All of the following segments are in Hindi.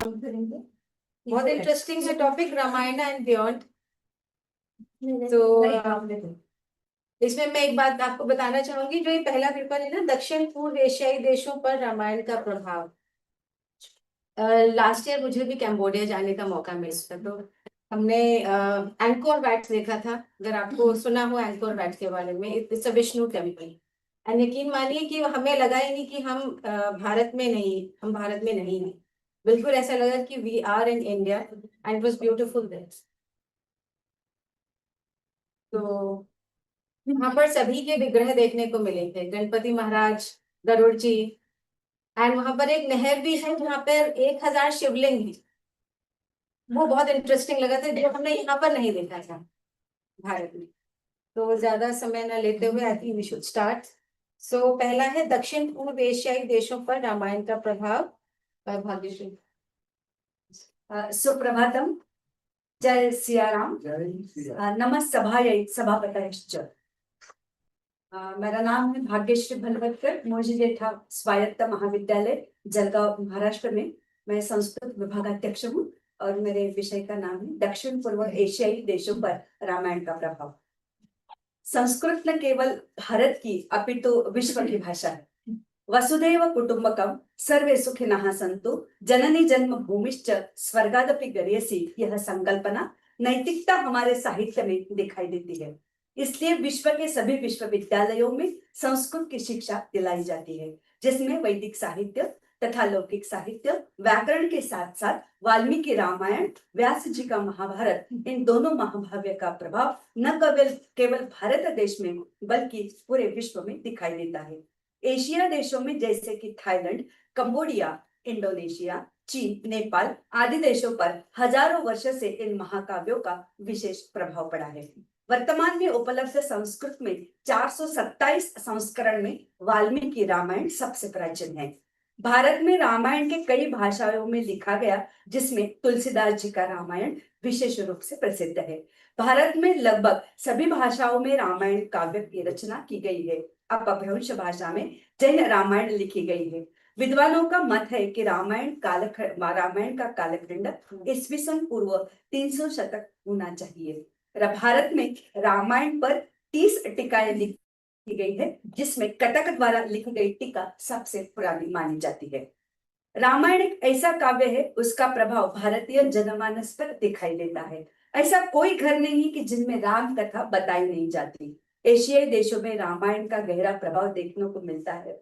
काम करेंगे। बहुत इंटरेस्टिंग है टॉपिक, रामायण एंड बियॉन्ड। तो इसमें मैं एक बात आपको बताना चाहूंगी, जो ये पहला पेपर है ना, दक्षिण पूर्व एशियाई देशों पर रामायण का प्रभाव। लास्ट ईयर मुझे भी कैम्बोडिया जाने का मौका मिला, तो हमने एंकोर वैट देखा था। अगर आपको सुना हो एंकोर वैट के बारे में, it's a Vishnu temple. And यकीन मानिए कि हमें लगा ही नहीं कि हम भारत में नहीं हैं। बिल्कुल ऐसा लगा कि we are in India, and it was beautiful there. तो वहां पर सभी के विग्रह देखने को मिले थे, गणपति महाराज, गरुड़ जी। एंड वहां पर एक नहर भी है जहाँ पर 1000 शिवलिंग है। वो बहुत इंटरेस्टिंग लगा था, जो हमने यहाँ पर नहीं देखा था भारत में। तो ज्यादा समय न लेते हुए I think we should start. So पहला है दक्षिण पूर्व एशियाई देशों पर रामायण का प्रभाव। भाग्यश्री। सुप्रभातम। जय सियाराम। नमः सभायै सभापतयश्च। मेरा नाम है भाग्यश्री भलवतकर, मोजी जेठा स्वायत्त महाविद्यालय जलगांव महाराष्ट्र में मैं संस्कृत विभागाध्यक्ष हूँ और मेरे विषय का नाम है दक्षिण पूर्व एशियाई देशों पर रामायण का प्रभाव। संस्कृत न केवल भारत की अपितु विश्व की भाषा है। वसुधैव कुटुंबकम सर्वे सुखिनः सन्तु जननी जन्म भूमिश्च स्वर्गादपि गरीयसी, यह संकल्पना नैतिकता हमारे साहित्य में दिखाई देती है। इसलिए विश्व के सभी विश्वविद्यालयों में संस्कृत की शिक्षा दिलाई जाती है, जिसमें वैदिक साहित्य तथा लौकिक साहित्य, व्याकरण के साथ साथ वाल्मीकि रामायण, व्यास जी का महाभारत, इन दोनों महाकाव्य का प्रभाव न केवल भारत देश में बल्कि पूरे विश्व में दिखाई देता है। एशिया देशों में जैसे कि थाईलैंड, कंबोडिया, इंडोनेशिया, चीन, नेपाल आदि देशों पर हजारों वर्ष से इन महाकाव्यों का विशेष प्रभाव पड़ा है। वर्तमान में उपलब्ध संस्कृत में 427 संस्करण में वाल्मीकि रामायण सबसे प्राचीन है। भारत में रामायण के कई भाषाओं में लिखा गया, जिसमें तुलसीदास जी का रामायण विशेष रूप से प्रसिद्ध है। भारत में लगभग सभी भाषाओं में रामायण काव्य की रचना की गई है। अपभ्रंश भाषा में जैन रामायण लिखी गई है। विद्वानों का मत है कि रामायण का कालखंड ईस्वी सन पूर्व 300 शतक होना चाहिए। भारत में रामायण पर 30 टीकाएं लिखी गई है, जिसमें कटक द्वारा लिखी गई टीका सबसे पुरानी मानी जाती है। रामायण एक ऐसा काव्य है, उसका प्रभाव भारतीय जनमानस पर दिखाई देता है। ऐसा कोई घर नहीं कि जिनमें राम कथा बताई नहीं जाती। एशियाई देशों में रामायण का गहरा प्रभाव देखने को मिलता है।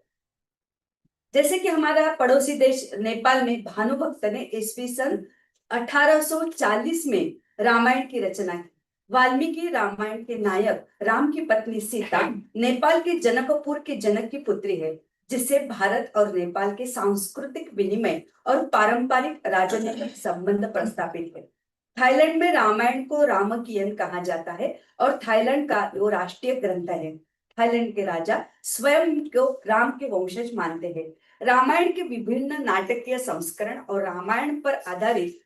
जैसे कि हमारा पड़ोसी देश नेपाल में भानुभक्त ने ईस्वी सन 1840 में रामायण की रचना की। वाल्मीकि रामायण के नायक राम की पत्नी सीता नेपाल के जनकपुर के जनक की पुत्री है, जिससे भारत और नेपाल के सांस्कृतिक विनिमय और पारंपरिक राजनीतिक संबंध प्रस्थापित है। थाईलैंड में रामायण को रामकियन कहा जाता है और थाईलैंड का वो राष्ट्रीय ग्रंथ है। थाईलैंड के राजा स्वयं को राम के वंशज मानते हैं। रामायण के विभिन्न नाटकीय संस्करण और रामायण पर आधारित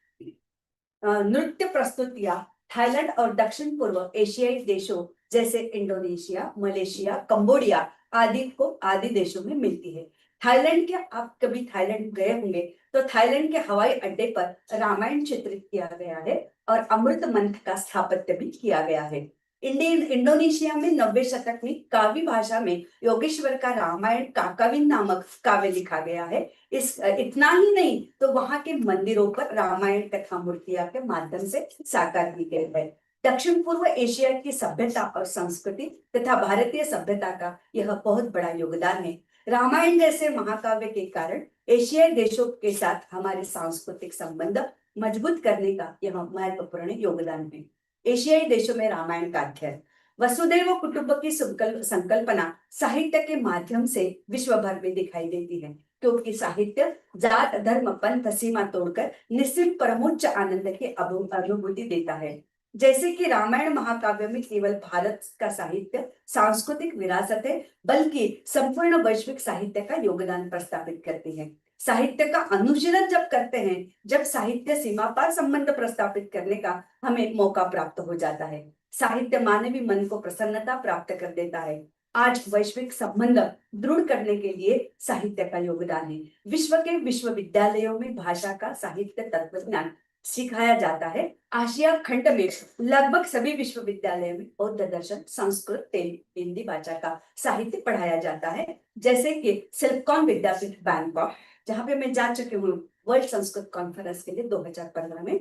नृत्य प्रस्तुतियां थाईलैंड और दक्षिण पूर्व एशियाई देशों जैसे इंडोनेशिया, मलेशिया, कंबोडिया आदि देशों में मिलती है। थाईलैंड के, आप कभी थाईलैंड गए होंगे तो थाईलैंड के हवाई अड्डे पर रामायण चित्रित किया गया है और अमृत मंथ का स्थापत्य भी किया गया है। इंडोनेशिया में 90 शतक में कावी भाषा में योगेश्वर का रामायण काकाविन नामक काव्य लिखा गया है। इतना ही नहीं तो वहां के मंदिरों पर रामायण कथा मूर्तियां के माध्यम से साकार की गई है। दक्षिण पूर्व एशिया की सभ्यता और संस्कृति तथा भारतीय सभ्यता का यह बहुत बड़ा योगदान है। रामायण जैसे महाकाव्य के कारण एशियाई देशों के साथ हमारे सांस्कृतिक संबंध मजबूत करने का यह महत्वपूर्ण योगदान है। एशियाई देशों में रामायण का अध्ययन। वसुधैव कुटुंब की संकल्पना साहित्य के माध्यम से विश्व भर में दिखाई देती है, क्योंकि साहित्य जात, धर्म, पंथ सीमा तोड़कर निश्चित परमोच्च आनंद की अनुभूति देता है। जैसे कि रामायण महाकाव्य में केवल भारत का साहित्य सांस्कृतिक विरासत है, बल्कि संपूर्ण वैश्विक साहित्य का योगदान प्रस्तावित करती है। साहित्य का अनुशीलन जब करते हैं, जब साहित्य सीमा पार संबंध प्रस्तापित करने का हमें मौका प्राप्त हो जाता है। साहित्य मानवीय मन को प्रसन्नता प्राप्त कर देता है। आज वैश्विक संबंध दृढ़ करने के लिए साहित्य का योगदान है। विश्व के विश्वविद्यालयों में भाषा का साहित्य तत्वज्ञान सिखाया जाता है। आशिया खंड में लगभग सभी विश्वविद्यालयों में बौद्ध दर्शन, संस्कृत, तेलुगु, हिंदी भाषा का साहित्य पढ़ाया जाता है। जैसे कि सिलिकॉन विद्यापीठ बैंकॉक, जहां पे मैं जा चुकी हूँ वर्ल्ड संस्कृत कॉन्फ्रेंस के लिए 2015 में।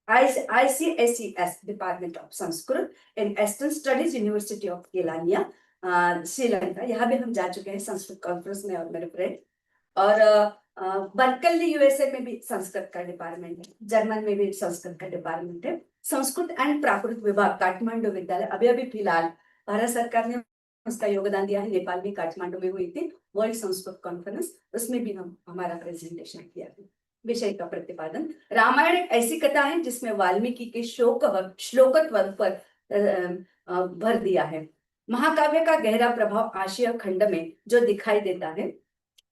ICSES department of Sanskrit in eastern studies university of Kelaniya, Sri Lanka, यहाँ भी हम जा चुके हैं संस्कृत कॉन्फ्रेंस में और मेरे फ्रेंड। और बर्कली यूएसए में भी संस्कृत का डिपार्टमेंट है, जर्मन में भी संस्कृत का डिपार्टमेंट है। संस्कृत एंड प्राकृत विभाग काठमांडू विद्यालय, अभी अभी फिलहाल भारत सरकार ने उसका योगदान दिया है। नेपाल में काठमांडू में हुई थी वर्ल्ड संस्कृत कॉन्फ्रेंस, उसमें भी हम हमारा प्रेजेंटेशन किया है। विषय का प्रतिपादन, रामायण एक ऐसी कथा है जिसमें वाल्मीकि के श्लोकत्व पर भर दिया है। महाकाव्य का गहरा प्रभाव आशिया खंड में जो दिखाई देता है।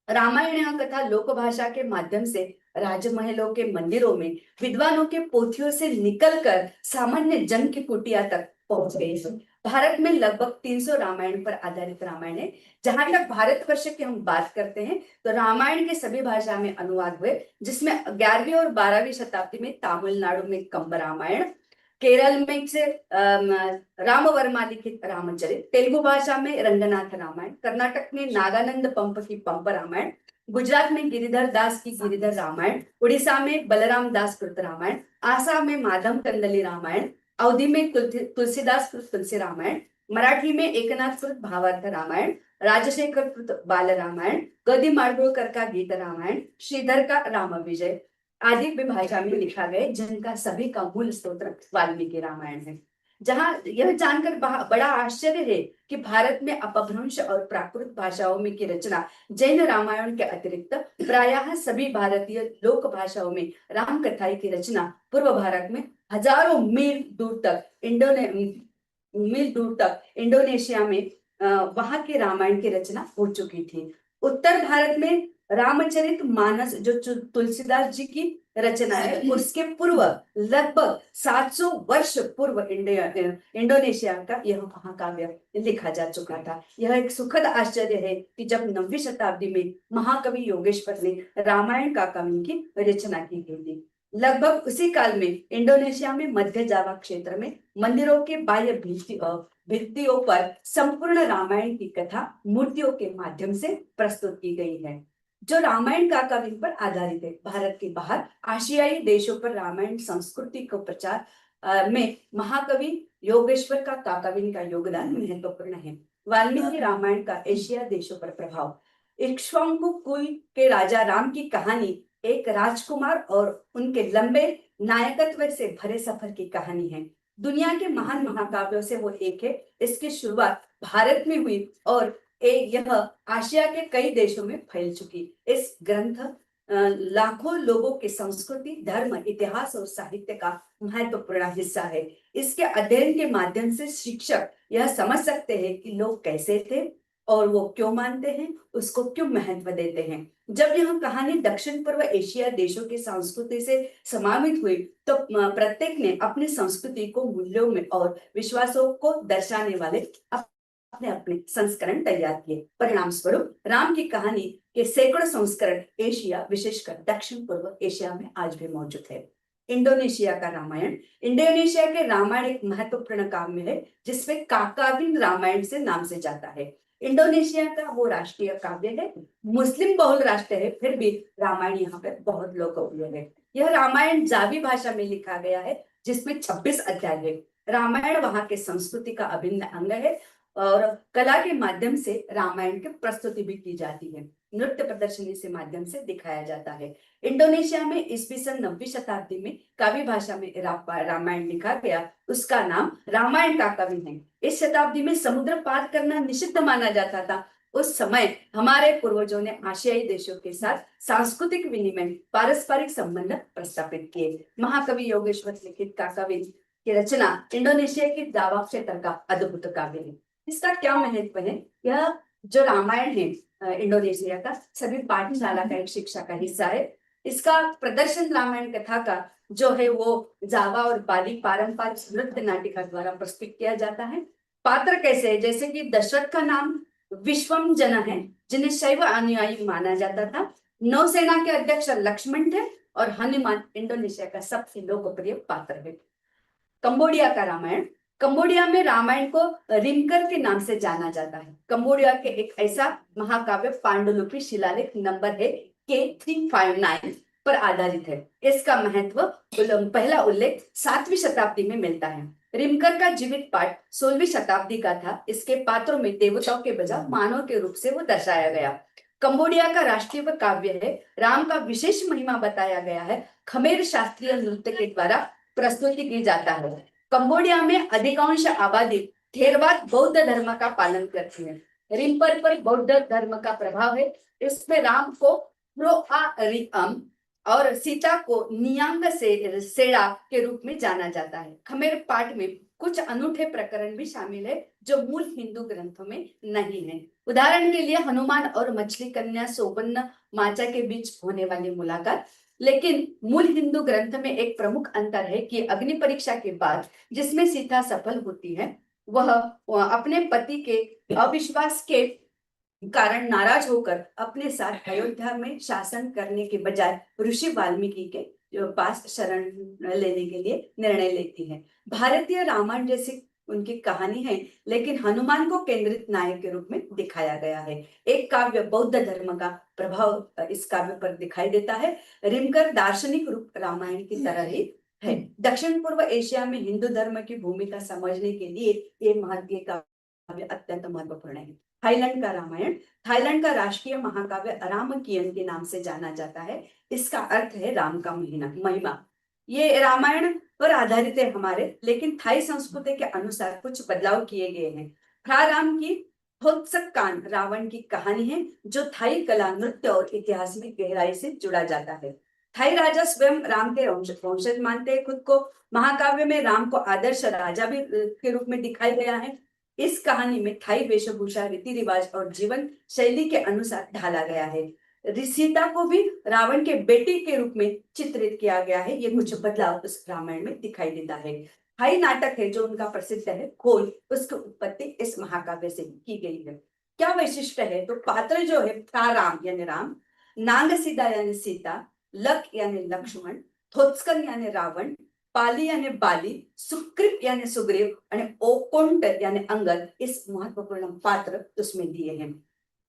रामायण यह कथा लोक भाषा के माध्यम से राजमहलों के मंदिरों में विद्वानों के पोथियों से निकलकर सामान्य जन की कुटिया तक पहुंच गई है। भारत में लगभग 300 रामायण पर आधारित रामायण है। जहां तक भारतवर्ष की हम बात करते हैं तो रामायण के सभी भाषा में अनुवाद हुए, जिसमें 11वीं और 12वीं शताब्दी में तमिलनाडु में कंब रामायण, केरल में से राम वर्मा लिखित रामचरित, तेलुगु भाषा में रंगनाथ रामायण, कर्नाटक में नागानंद पंप की पंप रामायण, गुजरात में गिरिधर दास की गिरिधर रामायण, उड़ीसा में बलराम दास कृत रामायण, आसाम में माधव कंदली रामायण, अवधी में तुलसीदास कृत तुलसी रामायण, मराठी में एकनाथ कृत भावार्थ रामायण, राजशेखर कृत बाल रामायण, गदी माडगुळकर का गीत रामायण, श्रीधर का राम विजय आदि भी भाषा में लिखा गया, जिनका सभी का मूल स्त्रोत्र वाल्मीकि रामायण है। जहां यह जानकर बड़ा आश्चर्य है कि भारत में अपभ्रंश और प्राकृत भाषाओं में की रचना जैन रामायण के अतिरिक्त प्रायः सभी भारतीय लोक भाषाओं में राम कथाएं की रचना पूर्व भारत में हजारों मील दूर तक इंडोनेशिया में वहां के रामायण की रचना हो चुकी थी। उत्तर भारत में रामचरित मानस जो तुलसीदास जी की रचना है, उसके पूर्व लगभग 700 वर्ष पूर्व इंडोनेशिया का यह महाकाव्य लिखा जा चुका था। यह एक सुखद आश्चर्य है कि जब 9वीं शताब्दी में महाकवि योगेश्वर ने रामायण काव्य की रचना की गई थी। लगभग उसी काल में इंडोनेशिया में मध्य जावा क्षेत्र में मंदिरों के बाह्य भित्तियों पर संपूर्ण रामायण की कथा मूर्तियों के माध्यम से प्रस्तुत की गई है, जो रामायण काव्य पर आधारित है। भारत के बाहर आशियाई देशों पर रामायण संस्कृति को प्रचार में महाकवि योगेश्वर का काव्य का योगदान महत्वपूर्ण है। वाल्मीकि रामायण का एशिया देशों पर प्रभाव, इक्ष्वाकु कुल के राजा राम की कहानी एक राजकुमार और उनके लंबे नायकत्व से भरे सफर की कहानी है। दुनिया के महान महाकाव्यों से वो एक है। इसकी शुरुआत भारत में हुई और यह आशिया के कई देशों में फैल चुकी। इस ग्रंथ लाखों लोगों के संस्कृति, धर्म, इतिहास और साहित्य का महत्वपूर्ण हिस्सा है। इसके अध्ययन के माध्यम से शिक्षक यह समझ सकते हैं कि लोग कैसे थे और वो क्यों मानते हैं, उसको क्यों महत्व देते हैं। जब यह कहानी दक्षिण पूर्व एशिया देशों की संस्कृति से समावित हुई तो प्रत्येक ने अपनी संस्कृति को मूल्यों में और विश्वासों को दर्शाने वाले अपने अपने संस्करण तैयार किए। परिणाम स्वरूप राम की कहानी के सैकड़ों संस्करण एशिया, विशेषकर दक्षिण पूर्व एशिया में आज भी मौजूद है। इंडोनेशिया का रामायण, इंडोनेशिया के रामायण एक महत्वपूर्ण काव्य है जिसमें काकाविन रामायण से नाम से जाता है। इंडोनेशिया का वो राष्ट्रीय काव्य है। मुस्लिम बहुल राष्ट्र है, फिर भी रामायण यहाँ पे बहुत लोकप्रिय है। यह रामायण जावी भाषा में लिखा गया है, जिसमें 26 अध्याय है। रामायण वहां के संस्कृति का अभिन्न अंग है और कला के माध्यम से रामायण की प्रस्तुति भी की जाती है। नृत्य प्रदर्शनी से माध्यम से दिखाया जाता है। इंडोनेशिया में ईस्वी सन 9वीं शताब्दी में काव्य भाषा में रामायण लिखा गया, उसका नाम रामायण का कवि है। इस शताब्दी में समुद्र पार करना निषिद्ध माना जाता था। उस समय हमारे पूर्वजों ने आशियाई देशों के साथ सांस्कृतिक विनिमय, पारस्परिक संबंध प्रस्थापित किए। महाकवि योगेश्वर लिखित काव्य की रचना इंडोनेशिया के जावा क्षेत्र का अद्भुत काव्य है। इसका क्या महत्व है? यह जो रामायण है इंडोनेशिया का, सभी पाठशाला का एक शिक्षा का हिस्सा है। इसका प्रदर्शन रामायण कथा का जो है वो जावा और बाली पारंपरिक नृत्य नाटिका द्वारा प्रस्तुत किया जाता है। पात्र कैसे है? जैसे कि दशरथ का नाम विश्वम जन है, जिन्हें शैव अनुयायी माना जाता था। नौसेना के अध्यक्ष लक्ष्मण थे और हनुमान इंडोनेशिया का सबसे लोकप्रिय पात्र है। कंबोडिया का रामायण। कंबोडिया में रामायण को रिमकर के नाम से जाना जाता है। कंबोडिया के एक ऐसा महाकाव्य पांडुलिपि शिलालेख नंबर है K359 पर आधारित है। इसका महत्व पहला उल्लेख 7वीं शताब्दी में मिलता है। रिमकर का जीवित पाठ 16वीं शताब्दी का था। इसके पात्रों में देवताओं के बजाय मानव के रूप से वो दर्शाया गया। कंबोडिया का राष्ट्रीय काव्य है। राम का विशेष महिमा बताया गया है। खमेर शास्त्रीय नृत्य के द्वारा प्रस्तुति की जाता है। कंबोडिया में अधिकांश आबादी थेरवाद बौद्ध धर्म का पालन करती है। रिम्पर पर बौद्ध धर्म का प्रभाव है। इसमें राम को प्रोआरिअम और सीता को नियांग से सेड़ा के रूप में जाना जाता है। खमेर पाठ में कुछ अनूठे प्रकरण भी शामिल है जो मूल हिंदू ग्रंथों में नहीं है। उदाहरण के लिए हनुमान और मछली कन्या सोबन्न माचा के बीच होने वाली मुलाकात। लेकिन मूल हिंदू ग्रंथ में एक प्रमुख अंतर है कि अग्नि परीक्षा के बाद जिसमें सीता सफल होती है, वह अपने पति के अविश्वास के कारण नाराज होकर अपने साथ अयोध्या में शासन करने के बजाय ऋषि वाल्मीकि के पास शरण लेने के लिए निर्णय लेती है। भारतीय रामायण जैसी उनकी कहानी है, लेकिन हनुमान को केंद्रित नायक के रूप में दिखाया गया है। एक काव्य बौद्ध धर्म का प्रभाव इस काव्य पर दिखाई देता है। रिमकर दार्शनिक रूप रामायण की तरह ही है। दक्षिण पूर्व एशिया में हिंदू धर्म की भूमिका समझने के लिए ये महत्व काव्य अत्यंत महत्वपूर्ण है। थाईलैंड का रामायण। थाईलैंड का राष्ट्रीय महाकाव्य रामकियन के नाम से जाना जाता है। इसका अर्थ है राम का महिमा। ये रामायण पर आधारित है हमारे, लेकिन थाई संस्कृति के अनुसार कुछ बदलाव किए गए हैं। राम की थोत्सकान रावण की कहानी है जो थाई कला, नृत्य और इतिहास में गहराई से जुड़ा जाता है। थाई राजा स्वयं राम के वंशज मानते हैं खुद को। महाकाव्य में राम को आदर्श राजा भी के रूप में दिखाया गया है। इस कहानी में थाई वेशभूषा, रीति रिवाज और जीवन शैली के अनुसार ढाला गया है। सीता को भी रावण के बेटी के रूप में चित्रित किया गया है। ये कुछ बदलाव उस रामायण में दिखाई देता है। थाई नाटक है जो उनका प्रसिद्ध है खोल, उसकी उत्पत्ति इस महाकाव्य से की गई है। क्या वैशिष्ट है? तो पात्र जो है राम यानी राम, नांगसीता यानी सीता, लक यानी लक्ष्मण, थोत्सकन यानी रावण, पाली यानी बाली, सुग्रीव यानी सुग्रीव आणि ओकोंट यानी अंगद इस महत्वपूर्ण पात्र उसमें दिए हैं।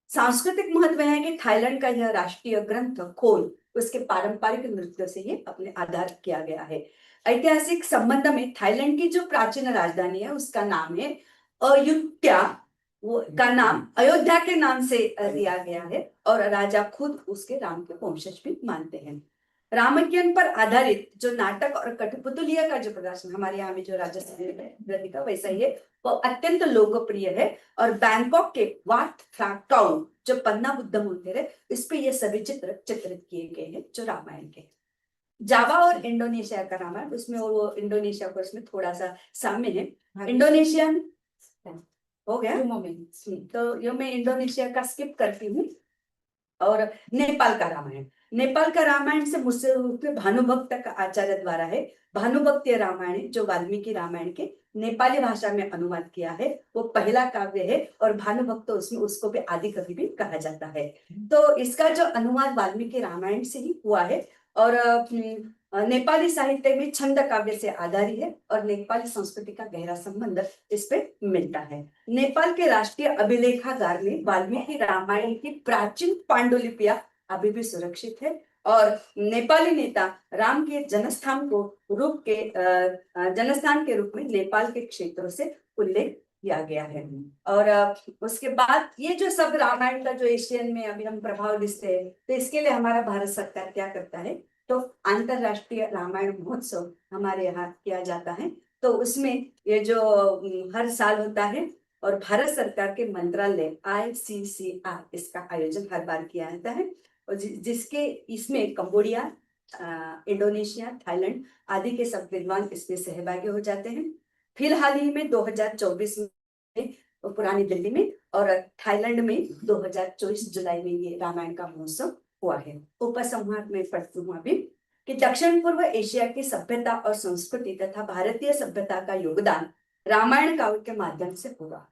सांस्कृतिक महत्व है कि थाईलैंड का यह राष्ट्रीय ग्रंथ खोल उसके पारंपरिक नृत्य से ही अपने आधार किया गया है। ऐतिहासिक संबंध में थाईलैंड की जो प्राचीन राजधानी है उसका नाम है अयुत्या। वो का नाम अयोध्या के नाम से दिया गया है और राजा खुद उसके राम के वंशज भी मानते हैं। रामकियन पर आधारित जो नाटक और कठपुतलिया का जो प्रदर्शन हमारे यहाँ में जो राजस्थान का वैसा ही है, वो अत्यंत लोकप्रिय है। और बैंकॉक के वाट फ्लैग टाउन जो पन्ना बुद्ध मंदिर है, इस पे ये सभी चित्र चित्रित किए गए हैं जो रामायण के। जावा और इंडोनेशिया का रामायण, उसमें वो इंडोनेशिया को इसमें थोड़ा सा सामने है। इंडोनेशियन हो गया तो यो मैं इंडोनेशिया का स्किप करती हूँ। और नेपाल का रामायण। नेपाल का रामायण से मुख्य रूप से भानुभक्त का आचार्य द्वारा है। भानुभक्तीय रामायण जो वाल्मीकि रामायण के नेपाली भाषा में अनुवाद किया है, वो पहला काव्य है और भानुभक्त उसमें उसको भी आदि कवि भी कहा जाता है। तो इसका जो अनुवाद वाल्मीकि रामायण से ही हुआ है और नेपाली साहित्य में छंद काव्य से आधारित है और नेपाली संस्कृति का गहरा संबंध इस पे मिलता है। नेपाल के राष्ट्रीय अभिलेखागार में वाल्मीकि रामायण की प्राचीन पांडुलिपियां अभी भी सुरक्षित है और नेपाली नेता राम के जनस्थान के रूप में नेपाल के क्षेत्रों से उल्लेख किया गया है। और उसके बाद ये जो सब रामायण का जो एशियन में अभी हम प्रभाव दिखते हैं, तो इसके लिए हमारा भारत सरकार क्या करता है, तो अंतरराष्ट्रीय रामायण महोत्सव हमारे यहाँ किया जाता है। तो उसमें ये जो हर साल होता है और भारत सरकार के मंत्रालय ICCR इसका आयोजन हर बार किया जाता है और जिसके इसमें कंबोडिया, इंडोनेशिया, थाईलैंड आदि के सब विद्वान इसमें सहभागी हो जाते हैं। फिलहाल ही में 2024 में पुरानी दिल्ली में और थाईलैंड में 2024 जुलाई में ये रामायण का महोत्सव हुआ है। उपसंहार में पढ़ती हूँ अभी कि दक्षिण पूर्व एशिया की सभ्यता और संस्कृति तथा भारतीय सभ्यता का योगदान रामायण काव्य के माध्यम से हुआ।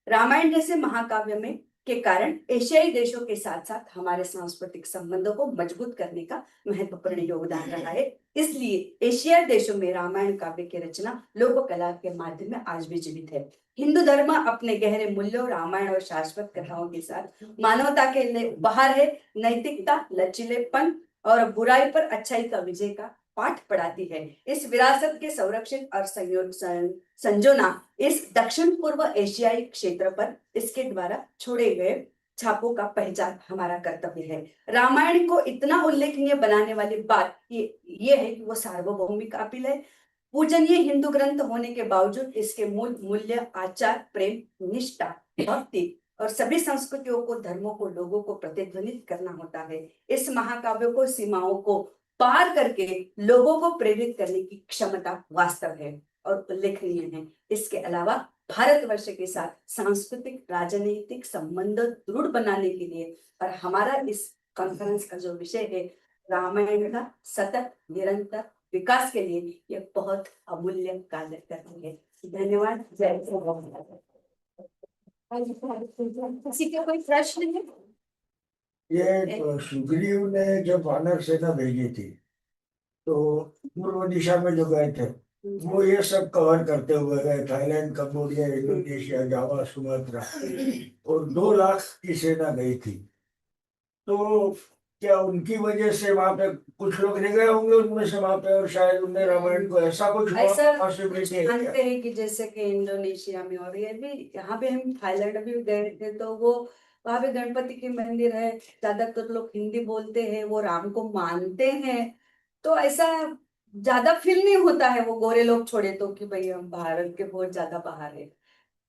रामायण जैसे महाकाव्य में के कारण एशियाई देशों के साथ साथ हमारे सांस्कृतिक संबंधों को मजबूत करने का महत्वपूर्ण योगदान रहा है। इसलिए एशियाई देशों में रामायण काव्य की रचना लोक कला के माध्यम में आज भी जीवित है। हिंदू धर्म अपने गहरे मूल्यों, रामायण और शाश्वत कथाओं के साथ मानवता के लिए बाहर है, नैतिकता, लचीलेपन और बुराई पर अच्छाई का विजय का पाठ पढ़ाती है। इस विरासत के संरक्षण और संजोना इस दक्षिण पूर्व एशियाई क्षेत्र पर इसके द्वारा छोड़े गए छापों का पहचान हमारा कर्तव्य है। रामायण को इतना उल्लेखनीय बनाने वाली बात ये है कि वो सार्वभौमिक अपील है। पूजनीय हिंदू ग्रंथ होने के बावजूद इसके मूल मूल्य, आचार, प्रेम, निष्ठा, भक्ति और सभी संस्कृतियों को, धर्मों को, लोगों को प्रतिध्वनित करना होता है। इस महाकाव्य को सीमाओं को पार करके लोगों को प्रेरित करने की क्षमता वास्तव है और उल्लेखनीय है। इसके अलावा भारतवर्ष के साथ सांस्कृतिक, राजनीतिक संबंध दृढ़ बनाने के लिए और हमारा इस कॉन्फ्रेंस का जो विषय है रामायण का सतत निरंतर विकास के लिए यह बहुत अमूल्य कार्य करती है। धन्यवाद। जय किसी के कोई प्रश्न है? ये सुग्रीव ने जब वानर सेना भेजी थी तो पूर्व दिशा में जो गए थे वो ये सब कवर करते हुए गए, थाईलैंड, कंबोडिया, इंडोनेशिया, जावा, सुमात्रा, और 2 लाख की सेना गई थी। तो क्या उनकी वजह से वहां पे कुछ लोग रह गए होंगे उनमें से वहां पे, और शायद उनने रामायण को ऐसा कुछ पॉसिबिलिटी है जानते हैं कि जैसे कि इंडोनेशिया में और ये भी, यहाँ पे हम थाईलैंड भी गए थे तो वो वहां पे गणपति के मंदिर है, ज्यादातर लोग हिंदी बोलते हैं, वो राम को मानते हैं, तो ऐसा ज्यादा फील नहीं होता है वो गोरे लोग छोड़े तो कि भाई हम भारत के बहुत ज्यादा बाहर है।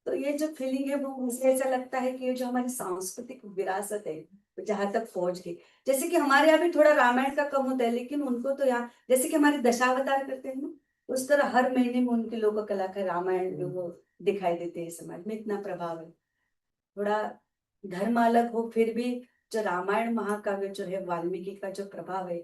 तो ये जो फीलिंग है वो मुझे ऐसा लगता है कि ये जो हमारी सांस्कृतिक विरासत है जहां तक पहुंच गई, जैसे कि हमारे यहाँ भी थोड़ा रामायण का कम होता है, लेकिन उनको तो यहाँ जैसे कि हमारे दशावतार करते हैं ना, उस तरह हर महीने में उनकी लोक कला का रामायण जो वो दिखाई देते हैं समाज में, इतना प्रभाव है। थोड़ा धर्म अलग हो फिर भी जो रामायण महाकाव्य जो है वाल्मीकि का जो प्रभाव है,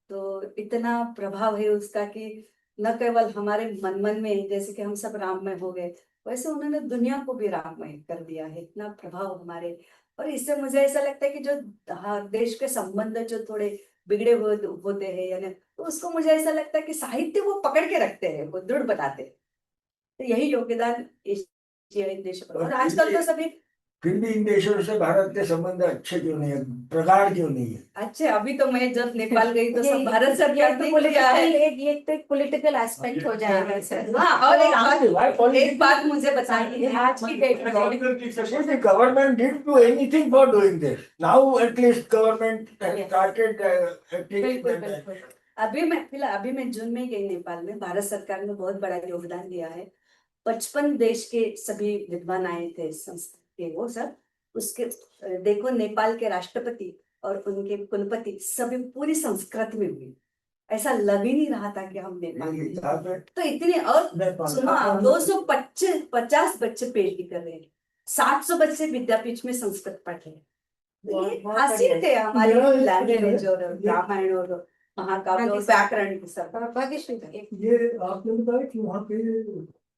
तो इतना प्रभाव है उसका कि न केवल हमारे मन में जैसे कि हम सब राममय हो गए, वैसे उन्होंने दुनिया को भी राममय कर दिया है, इतना प्रभाव हमारे। और इससे मुझे ऐसा लगता है कि जो देश के संबंध जो थोड़े बिगड़े हुए होते हैं यानी, तो उसको मुझे ऐसा लगता है कि साहित्य वो पकड़ के रखते हैं, वो दृढ़ बनाते हैं। तो यही योगदान एशियाई देशों पर। और आजकल तो सभी फिर भी इन देशों से भारत के संबंध अच्छे क्यों नहीं है, प्रगाढ़ क्यों नहीं है? अच्छे, अभी तो मैं जब नेपाल गई तो सब भारत सरकार ने बोला है, ये तो एक पॉलिटिकल एस्पेक्ट हो जाएगा सर। हाँ, और एक बात मुझे बताइए आज की डेट में government didn't do anything for doing this. Now at least government has started acting. बिल्कुल बिल्कुल। अभी मैं जून में गई नेपाल में, भारत सरकार ने बहुत बड़ा योगदान दिया है। 55 देश के सभी विद्वान आए थे संस्था के, वो सब उसके देखो नेपाल के राष्ट्रपति और उनके कुलपति सभी पूरी संस्कृत में हुई, ऐसा लग ही नहीं रहा था कि हम नेपाल में। तो इतने, और 250 बच्चे पीएचडी कर रहे हैं, 700 बच्चे विद्यापीठ में संस्कृत पढ़ रहे हैं। ये खासियत है हमारी लैंग्वेज और रामायण और महाकाव्य और व्याकरण की सब। ये आपने बताया कि वहाँ पे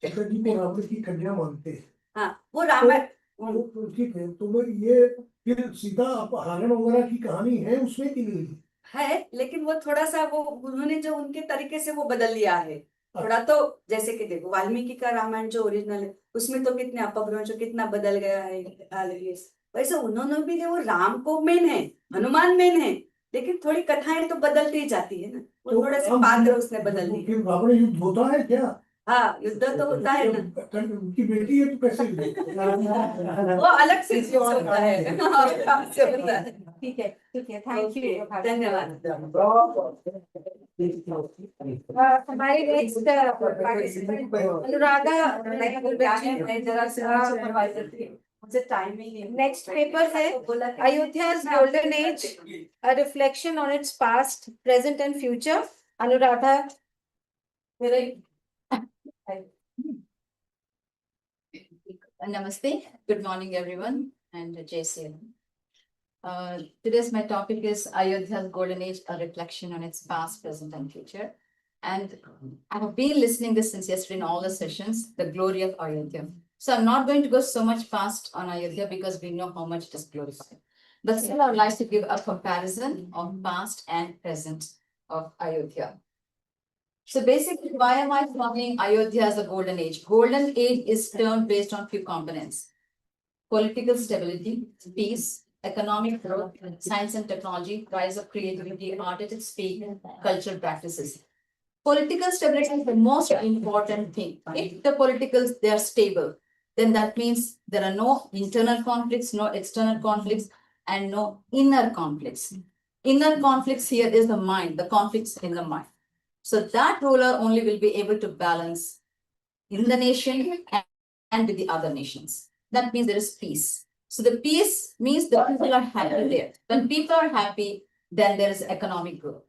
शंकर जी को रावण की कन्या मानते हैं। हाँ, वो रामायण ठीक है, तो वो ये फिर सीधा अपहरण वगैरह की कहानी है उसमें कि नहीं है, लेकिन वो थोड़ा सा वो उन्होंने जो उनके तरीके से वो बदल लिया है थोड़ा। तो जैसे कि देखो वाल्मीकि का रामायण जो ओरिजिनल है उसमें तो कितने अपभ्रंश कितना बदल गया है, वैसे उन्होंने भी वो राम को मेन है, हनुमान मेन है, लेकिन थोड़ी कथाएं तो बदलती ही जाती है ना, वो तो थोड़े से पात्र उसने बदल दिए। फिर रावण युद्ध होता है क्या? हाँ, युद्ध तो होता है ना, उनकी बेटी है तो कैसे वो अलग से होता है। ठीक है, थैंक यू, धन्यवाद। हमारी नेक्स्ट अनुराधा मुझे टाइम ही नहीं। नेक्स्ट पेपर है अयोध्या's golden age, a reflection on its past, present and future. Anuradha, Namaste, good morning everyone, and Jai Sri Ram. Today's my topic is Ayodhya's Golden Age, a reflection on its past, present and future. And I have been listening this since yesterday in all the sessions, the glory of Ayodhya. So I'm not going to go so much past on Ayodhya because we know how much it is glorified. But still I would like to give a comparison of past and present of Ayodhya. So basically, why am I calling Ayodhya as a golden age? Golden age is termed based on few components: political stability, peace, economic growth, science and technology, rise of creativity, artistic speak, cultural practices. Political stability is the most important thing. If the politicals, they are stable, then that means there are no internal conflicts, no external conflicts, and no inner conflicts. Inner conflicts here is the mind, the conflicts in the mind. So that ruler only will be able to balance in the nation and with the other nations. That means there is peace. So the peace means the people are happy there. When people are happy, then there is economic growth.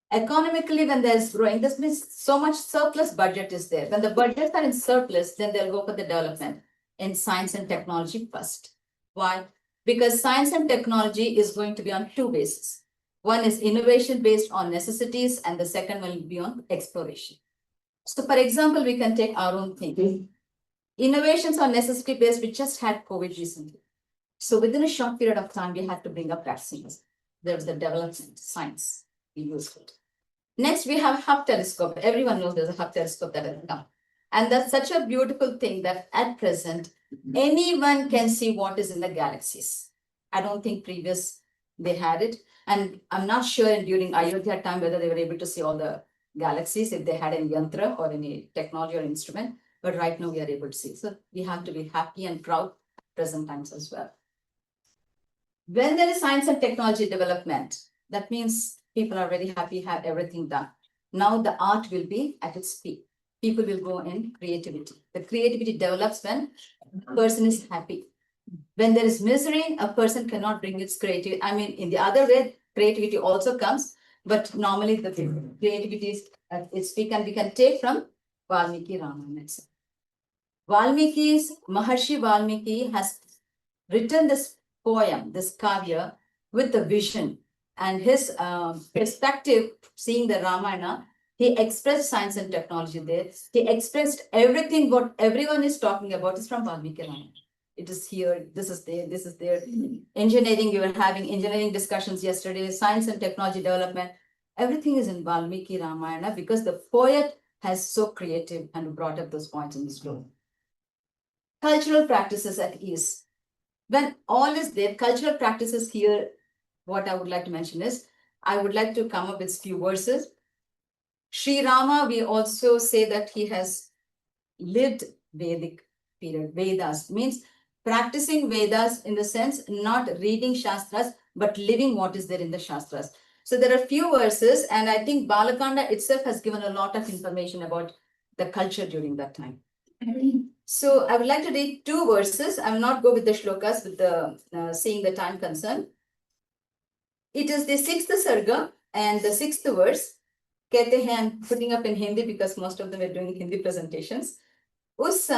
Economically, when there's growing, this means so much surplus budget is there. When the budgets are in surplus, then they'll go for the development in science and technology first. Why? Because science and technology is going to be on two bases. One is innovation based on necessities, and the second will be on exploration. So, for example, we can take our own thing. Innovations are necessity based. We just had COVID recently. So, within a short period of time, we had to bring up vaccines. There was the development, science, we used it. Next, we have Hubble telescope. Everyone knows there's a Hubble telescope that has come. And that's such a beautiful thing that at present, anyone can see what is in the galaxies. I don't think previous they had it. And I'm not sure during Ayodhya time whether they were able to see all the galaxies, if they had any yantra or any technology or instrument. But right now we are able to see. So we have to be happy and proud present times as well. When there is science and technology development, that means people are very happy, have everything done. Now the art will be at its peak. People will go in creativity. The creativity develops when a person is happy. When there is misery, a person cannot bring its creativity. I mean, in the other way, creativity also comes, but normally the creativity is at its peak, and we can take from Valmiki Ramayana itself. Maharshi Valmiki has written this poem, this kavya, with the vision and his perspective, seeing the Ramayana. He expressed science and technology there. He expressed everything what everyone is talking about is from Valmiki Ramayana. It is here, this is there, this is there. Engineering, we were having engineering discussions yesterday, science and technology development. Everything is in Valmiki Ramayana because the poet has so creative and brought up those points in this book. Cultural practices at ease. When all is there, cultural practices here, what I would like to mention is, I would like to come up with few verses. Sri Rama, we also say that he has lived Vedic period. Vedas means practicing Vedas in the sense, not reading Shastras, but living what is there in the Shastras. So there are few verses, and I think Balakanda itself has given a lot of information about the culture during that time. So I would like to read two verses. I will not go with the shlokas with the seeing the time concern. It is the 6th sarga and the 6th verse. कहते हैं, I'm putting up in Hindi because most of them are doing Hindi presentations. उस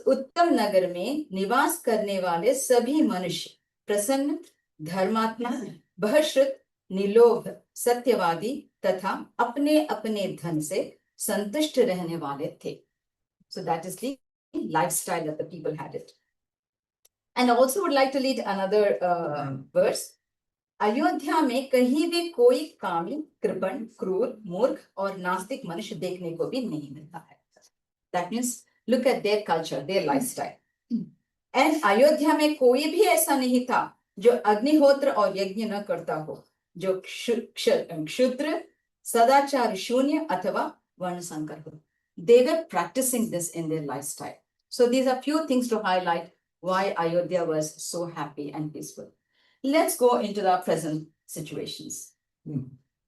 उत्तम नगर में निवास करने वाले सभी मनुष्य प्रसन्न, धर्मात्मा, बहिष्कृत, निलोभ, सत्यवादी तथा अपने अपने धन से संतुष्ट रहने वाले थे. So that is the lifestyle that the people had it. And I also would like to read another verse. Ayodhya में कहीं भी कोई कामी, कृपण, क्रूर, मूर्ख और नास्तिक मनुष्य देखने को भी नहीं मिलता है. That means look at their culture, their lifestyle. And Ayodhya में कोई भी ऐसा नहीं था जो अग्निहोत्र और यज्ञ न करता हो, जो क्षुद्र, सदाचार शून्य अथवा वर्ण संकर हो. They were practicing this in their lifestyle. So these are few things to highlight why Ayodhya was so happy and peaceful. Let's go into the present situations.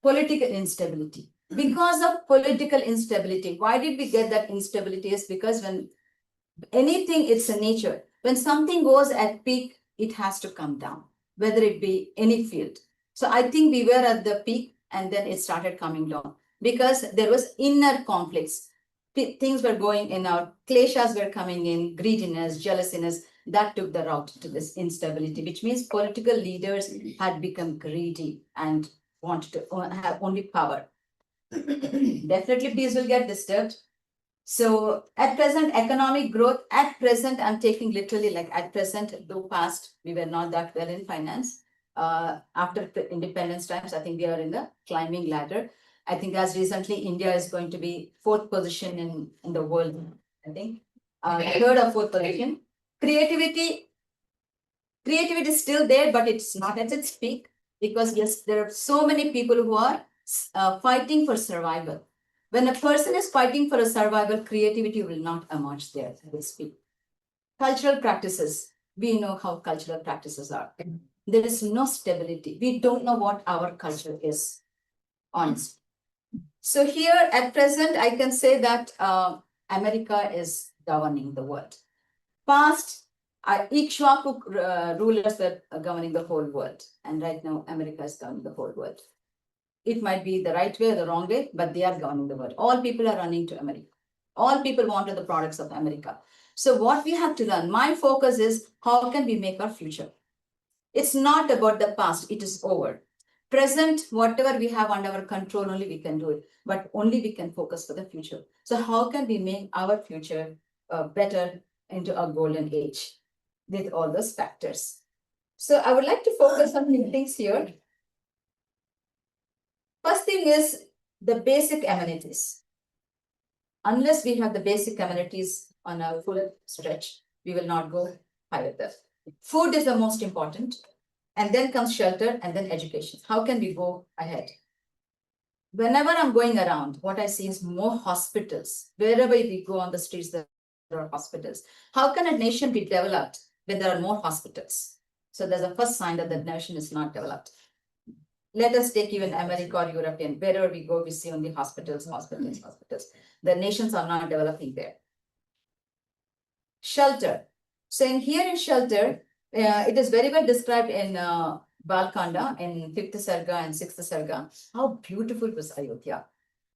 Political instability. Because of political instability, why did we get that instability? Is because when anything, it's a nature. When something goes at peak, it has to come down, whether it be any field. So I think we were at the peak and then it started coming down because there was inner conflicts. Things were going in out, kleshas were coming in, greediness, jealousiness. That took the route to this instability, which means political leaders had become greedy and wanted to have only power. Definitely peace will get disturbed. So at present, economic growth, at present, I'm taking literally like at present, though past, we were not that well in finance. After the independence times, I think we are in the climbing ladder. I think as recently, India is going to be fourth position in the world, I think. Third or fourth position. Creativity is still there, but it's not at its peak because yes, there are so many people who are fighting for survival. When a person is fighting for a survival, creativity will not emerge there, at its peak. Cultural practices, we know how cultural practices are. There is no stability. We don't know what our culture is, honestly. So here at present, I can say that America is governing the world. Past, Ikshwaku rulers were governing the whole world. And right now, America is governing the whole world. It might be the right way or the wrong way, but they are governing the world. All people are running to America. All people wanted the products of America. So what we have to learn, my focus is how can we make our future? It's not about the past, it is over. Present, whatever we have under our control, only we can do it, but only we can focus for the future. So how can we make our future better into a golden age with all those factors? So I would like to focus on few things here. First thing is the basic amenities. Unless we have the basic amenities on a full stretch, we will not go higher there. Food is the most important, and then comes shelter and then education. How can we go ahead? Whenever I'm going around, what I see is more hospitals. Wherever we go on the streets, there are hospitals. How can a nation be developed when there are more hospitals? So there's a first sign that the nation is not developed. Let us take even America or European, wherever we go, we see only hospitals. The nations are not developing there. Shelter. So in here in shelter, it is very well described in Balkanda in 5th Sarga and 6th Sarga. How beautiful was Ayodhya.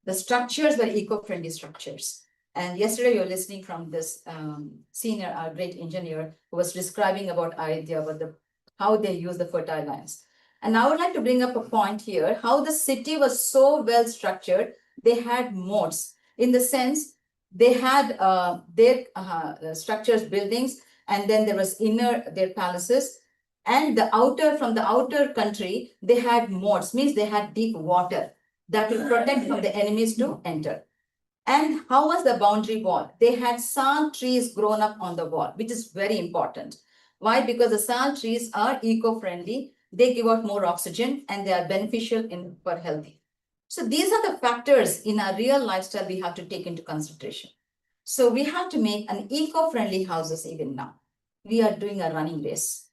The structures were eco-friendly structures. And yesterday you were listening from this senior, great engineer who was describing about Ayodhya, about how they use the fertile lands. And I would like to bring up a point here, how the city was so well structured. They had moats in the sense they had their structures, buildings, and then there was their palaces. And from the outer country, they had moats, means they had deep water that will protect from the enemies to enter. And how was the boundary wall? They had sal trees grown up on the wall, which is very important. Why? Because the sal trees are eco-friendly. They give out more oxygen and they are beneficial for healthy. So these are the factors in our real lifestyle we have to take into consideration. So we have to make an eco-friendly houses even now. We are doing a running race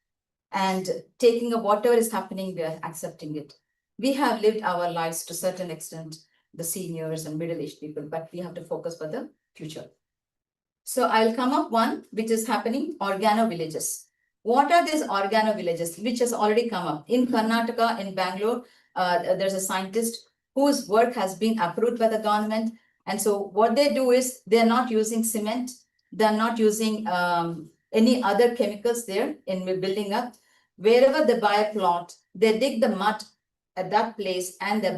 and taking up whatever is happening, we are accepting it. We have lived our lives to a certain extent, the seniors and middle-aged people, but we have to focus for the future. So I'll come up one, which is happening, organo villages. What are these organo villages, which has already come up? In Karnataka, in Bangalore, there's a scientist whose work has been approved by the government. And so what they do is they're not using cement. They're not using any other chemicals there in building up. Wherever they buy a plot, they dig the mud at that place and they're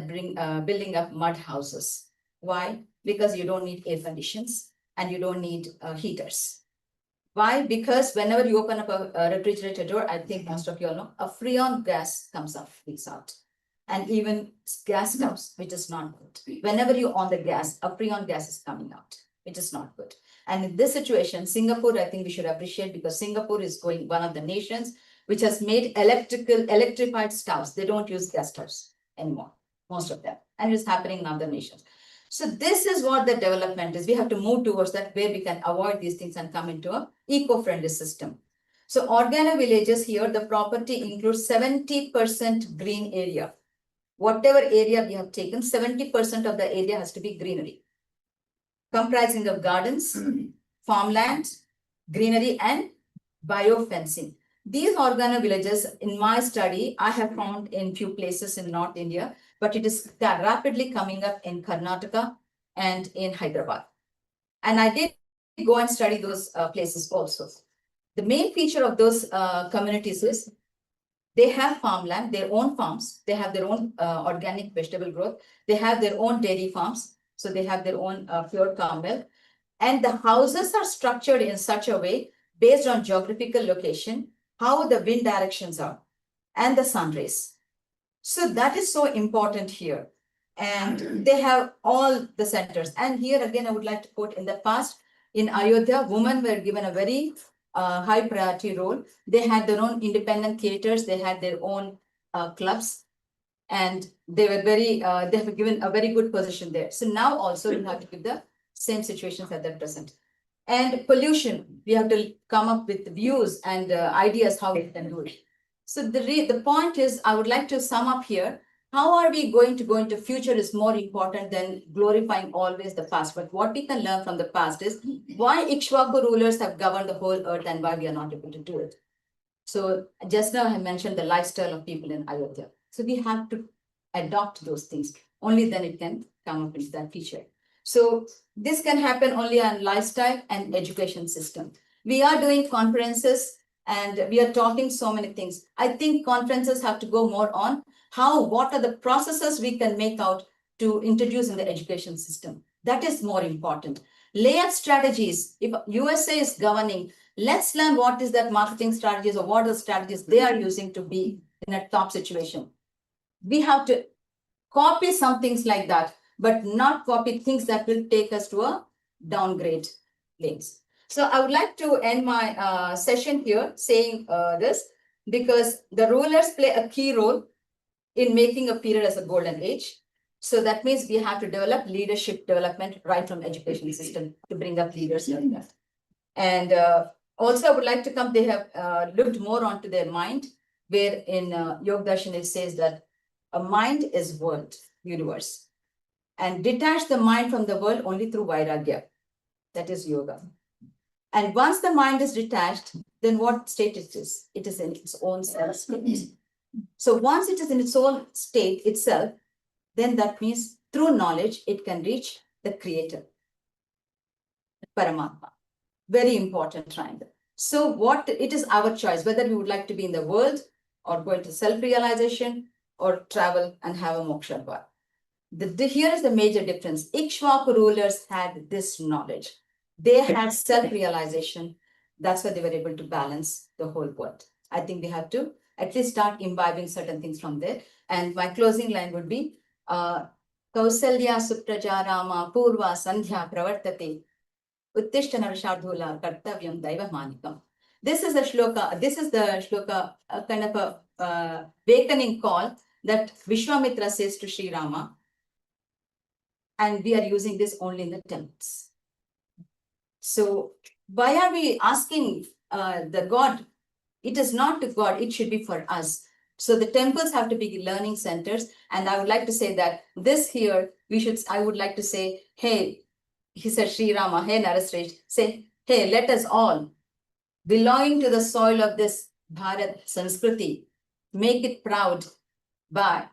building up mud houses. Why? Because you don't need air conditions and you don't need heaters. Why? Because whenever you open up a refrigerator door, I think most of you all know, a freon gas comes up, leaks out. And even gas stoves, which is not good. Whenever you on the gas, a freon gas is coming out, which is not good. And in this situation, Singapore, I think we should appreciate because Singapore is one of the nations which has made electrified stoves. They don't use gas stoves anymore, most of them. And it's happening in other nations. So this is what the development is. We have to move towards that where we can avoid these things and come into an eco-friendly system. So organo villages here, the property includes 70% green area. Whatever area we have taken, 70% of the area has to be greenery. Comprising of gardens, farmland, greenery and biofencing. These organo villages, in my study, I have found in few places in North India, but it is rapidly coming up in Karnataka and in Hyderabad. And I did go and study those places also. The main feature of those communities is they have farmland, their own farms, they have their own organic vegetable growth, they have their own dairy farms, so they have their own pure cow milk. And the houses are structured in such a way based on geographical location, how the wind directions are, and the sun rays. So that is so important here. And they have all the centers. And here again, I would like to quote, in the past, in Ayodhya, women were given a very high priority role. They had their own independent theaters, they had their own clubs, and they were they have given a very good position there. So now also we have to give the same situations at the present. And pollution, we have to come up with views and ideas how we can do it. So the point is, I would like to sum up here. How are we going to go into future is more important than glorifying always the past. But what we can learn from the past is why Ikshwaku rulers have governed the whole earth and why we are not able to do it. So just now I mentioned the lifestyle of people in Ayodhya. So we have to adopt those things. Only then it can come up into that feature. So this can happen only on lifestyle and education system. We are doing conferences and we are talking so many things. I think conferences have to go more on what are the processes we can make out to introduce in the education system. That is more important. Layout strategies, if USA is governing, let's learn what is that marketing strategies or what are the strategies they are using to be in a top situation. We have to copy some things like that, but not copy things that will take us to a downgrade lanes. So I would like to end my session here saying this, because the rulers play a key role in making a period as a golden age. So that means we have to develop leadership development right from education system to bring up leaders like that. And also I would like to come, they have looked more onto their mind, where in Yoga Darshan it says that a mind is world, universe. And detach the mind from the world only through Vairagya. That is yoga. And once the mind is detached, then what state it is? It is in its own self state. So once it is in its own state itself, then that means through knowledge, it can reach the creator, Paramatma. Very important triangle. So what it is our choice, whether we would like to be in the world or go into self-realization or travel and have a moksha dwar. Here is the major difference. Ikshwaku rulers had this knowledge. They had self-realization. That's why they were able to balance the whole world. I think we have to at least start imbibing certain things from there. And my closing line would be, Kausalya Supraja Rama Purva Sandhya Pravartate Uttishta Narashardhula Kartavyam Daiva Manikam. This is the shloka, kind of a awakening call that Vishwamitra says to Sri Rama. And we are using this only in the temples. So why are we asking the God? It is not to God, it should be for us. So the temples have to be learning centers. And I would like to say that this here, I would like to say, hey, he said, Sri Rama, hey, Narasreshth, say, hey, let us all belonging to the soil of this Bharat Sanskriti, make it proud by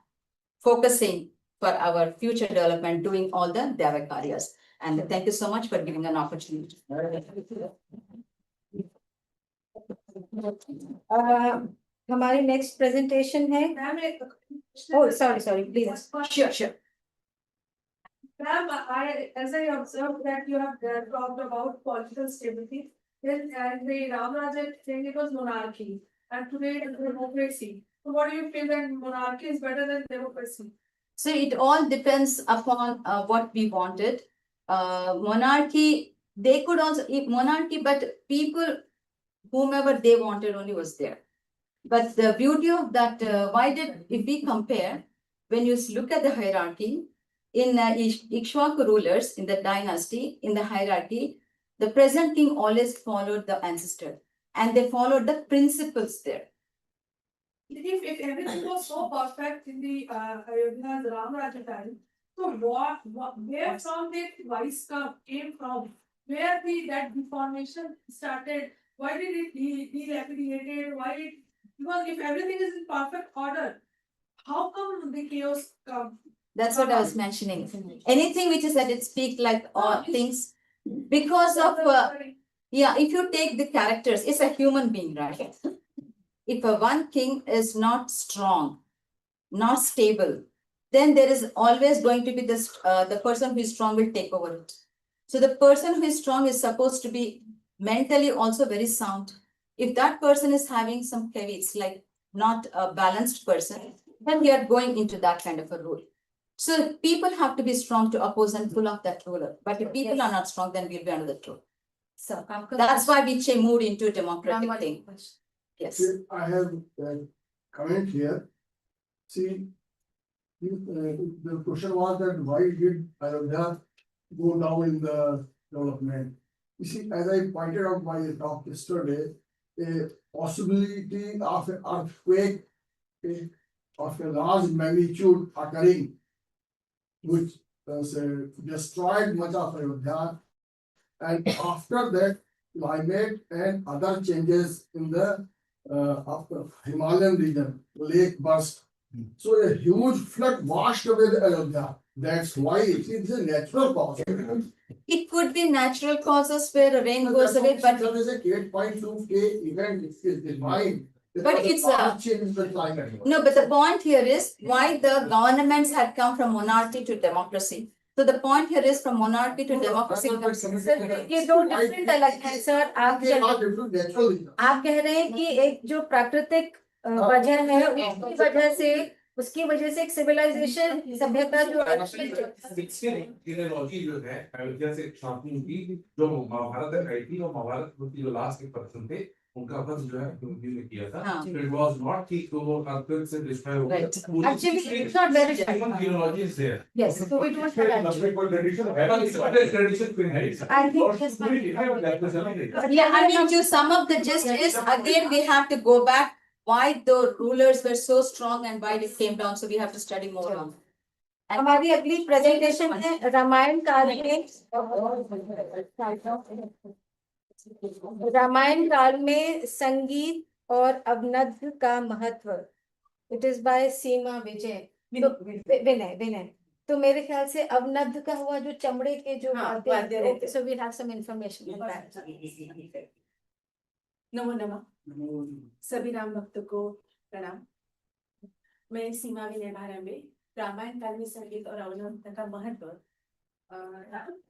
focusing for our future development, doing all the Deva Karyas. And thank you so much for giving an opportunity. हमारी next presentation है. Oh, sorry, please. Sure. Ma'am, as I observed that you have talked about political stability, then the Ramaraja thing, it was monarchy, and today it is democracy. So what do you feel that monarchy is better than democracy? So it all depends upon what we wanted. Monarchy, they could also eat monarchy, but people, whomever they wanted only was there. But the beauty of that, if we compare, when you look at the hierarchy, in Ikshwaku rulers, in the dynasty, in the hierarchy, the present king always followed the ancestor and they followed the principles there. If everything was so perfect in the Ayodhya Ramaraja time, so where from the vice came from? Where that deformation started? Why did it dilapidated? Because if everything is in perfect order, how come the chaos come? That's what I was mentioning. Anything which is at its peak, like all things, because of, if you take the characters, it's a human being, right? If one king is not strong, not stable, then there is always going to be this, the person who is strong will take over it. So the person who is strong is supposed to be mentally also very sound. If that person is having some heavy, it's like not a balanced person, then we are going into that kind of a rule. So people have to be strong to oppose and pull off that ruler. But if people are not strong, then we'll be under the rule. So, That's why we moved into a democratic one thing. question. Yes. See, I have a comment here. See, the question was that why did Ayodhya go down in the development? You see, as I pointed out by the talk yesterday, a possibility of an earthquake of a large magnitude occurring, which destroyed much of Ayodhya. And after that, climate and other changes in the of the Himalayan region, lake burst. So a huge flood washed away the Ayodhya. That's why it is a natural cause. It could be natural causes where rain goes away, but There is a 8.2 K event, it is defined. But it's a- change in the climate. no, but the point here is why the governments had come from monarchy to democracy. So the point here is from monarchy to democracy. ये दो डिफरेंट अलग है सर। आप They are different natural reasons. आप कह रहे हैं कि एक जो प्राकृतिक वजह है उसकी वजह से एक सिविलाइजेशन सभ्यता जो जिनेलॉजी जो है अयोध्या से शॉपिंग की जो महाभारत है आई थी और महाभारत की जो लास्ट एक पर्सन थे उनका वध जो है हिंदी में किया था हाँ। इट वाज नॉट कि तो वो अर्थक्वेक से डिस्ट्रॉय हो गया Right. पूरी Actually, it's not very genealogy is there yes, so it was not actually. Tradition है ट्रेडिशन पे है I think this Yeah, I mean, to sum up the gist is, again, we have to go back, why the rulers were so strong and why it came down, so we have to study more on. And हमारी अगली प्रेजेंटेशन है रामायण काल में संगीत और अवनद्ध का महत्व। इट इज बाय सीमा विजय। तो विनय तो मेरे ख्याल से अवनद्ध का हुआ जो चमड़े के जो वाद्य रहते, so we have some information. नमो नमः। सभी राम भक्तों को प्रणाम। मैं सीमा विनय भारंबे। रामायण काल में संगीत और अवनद्ध का महत्व।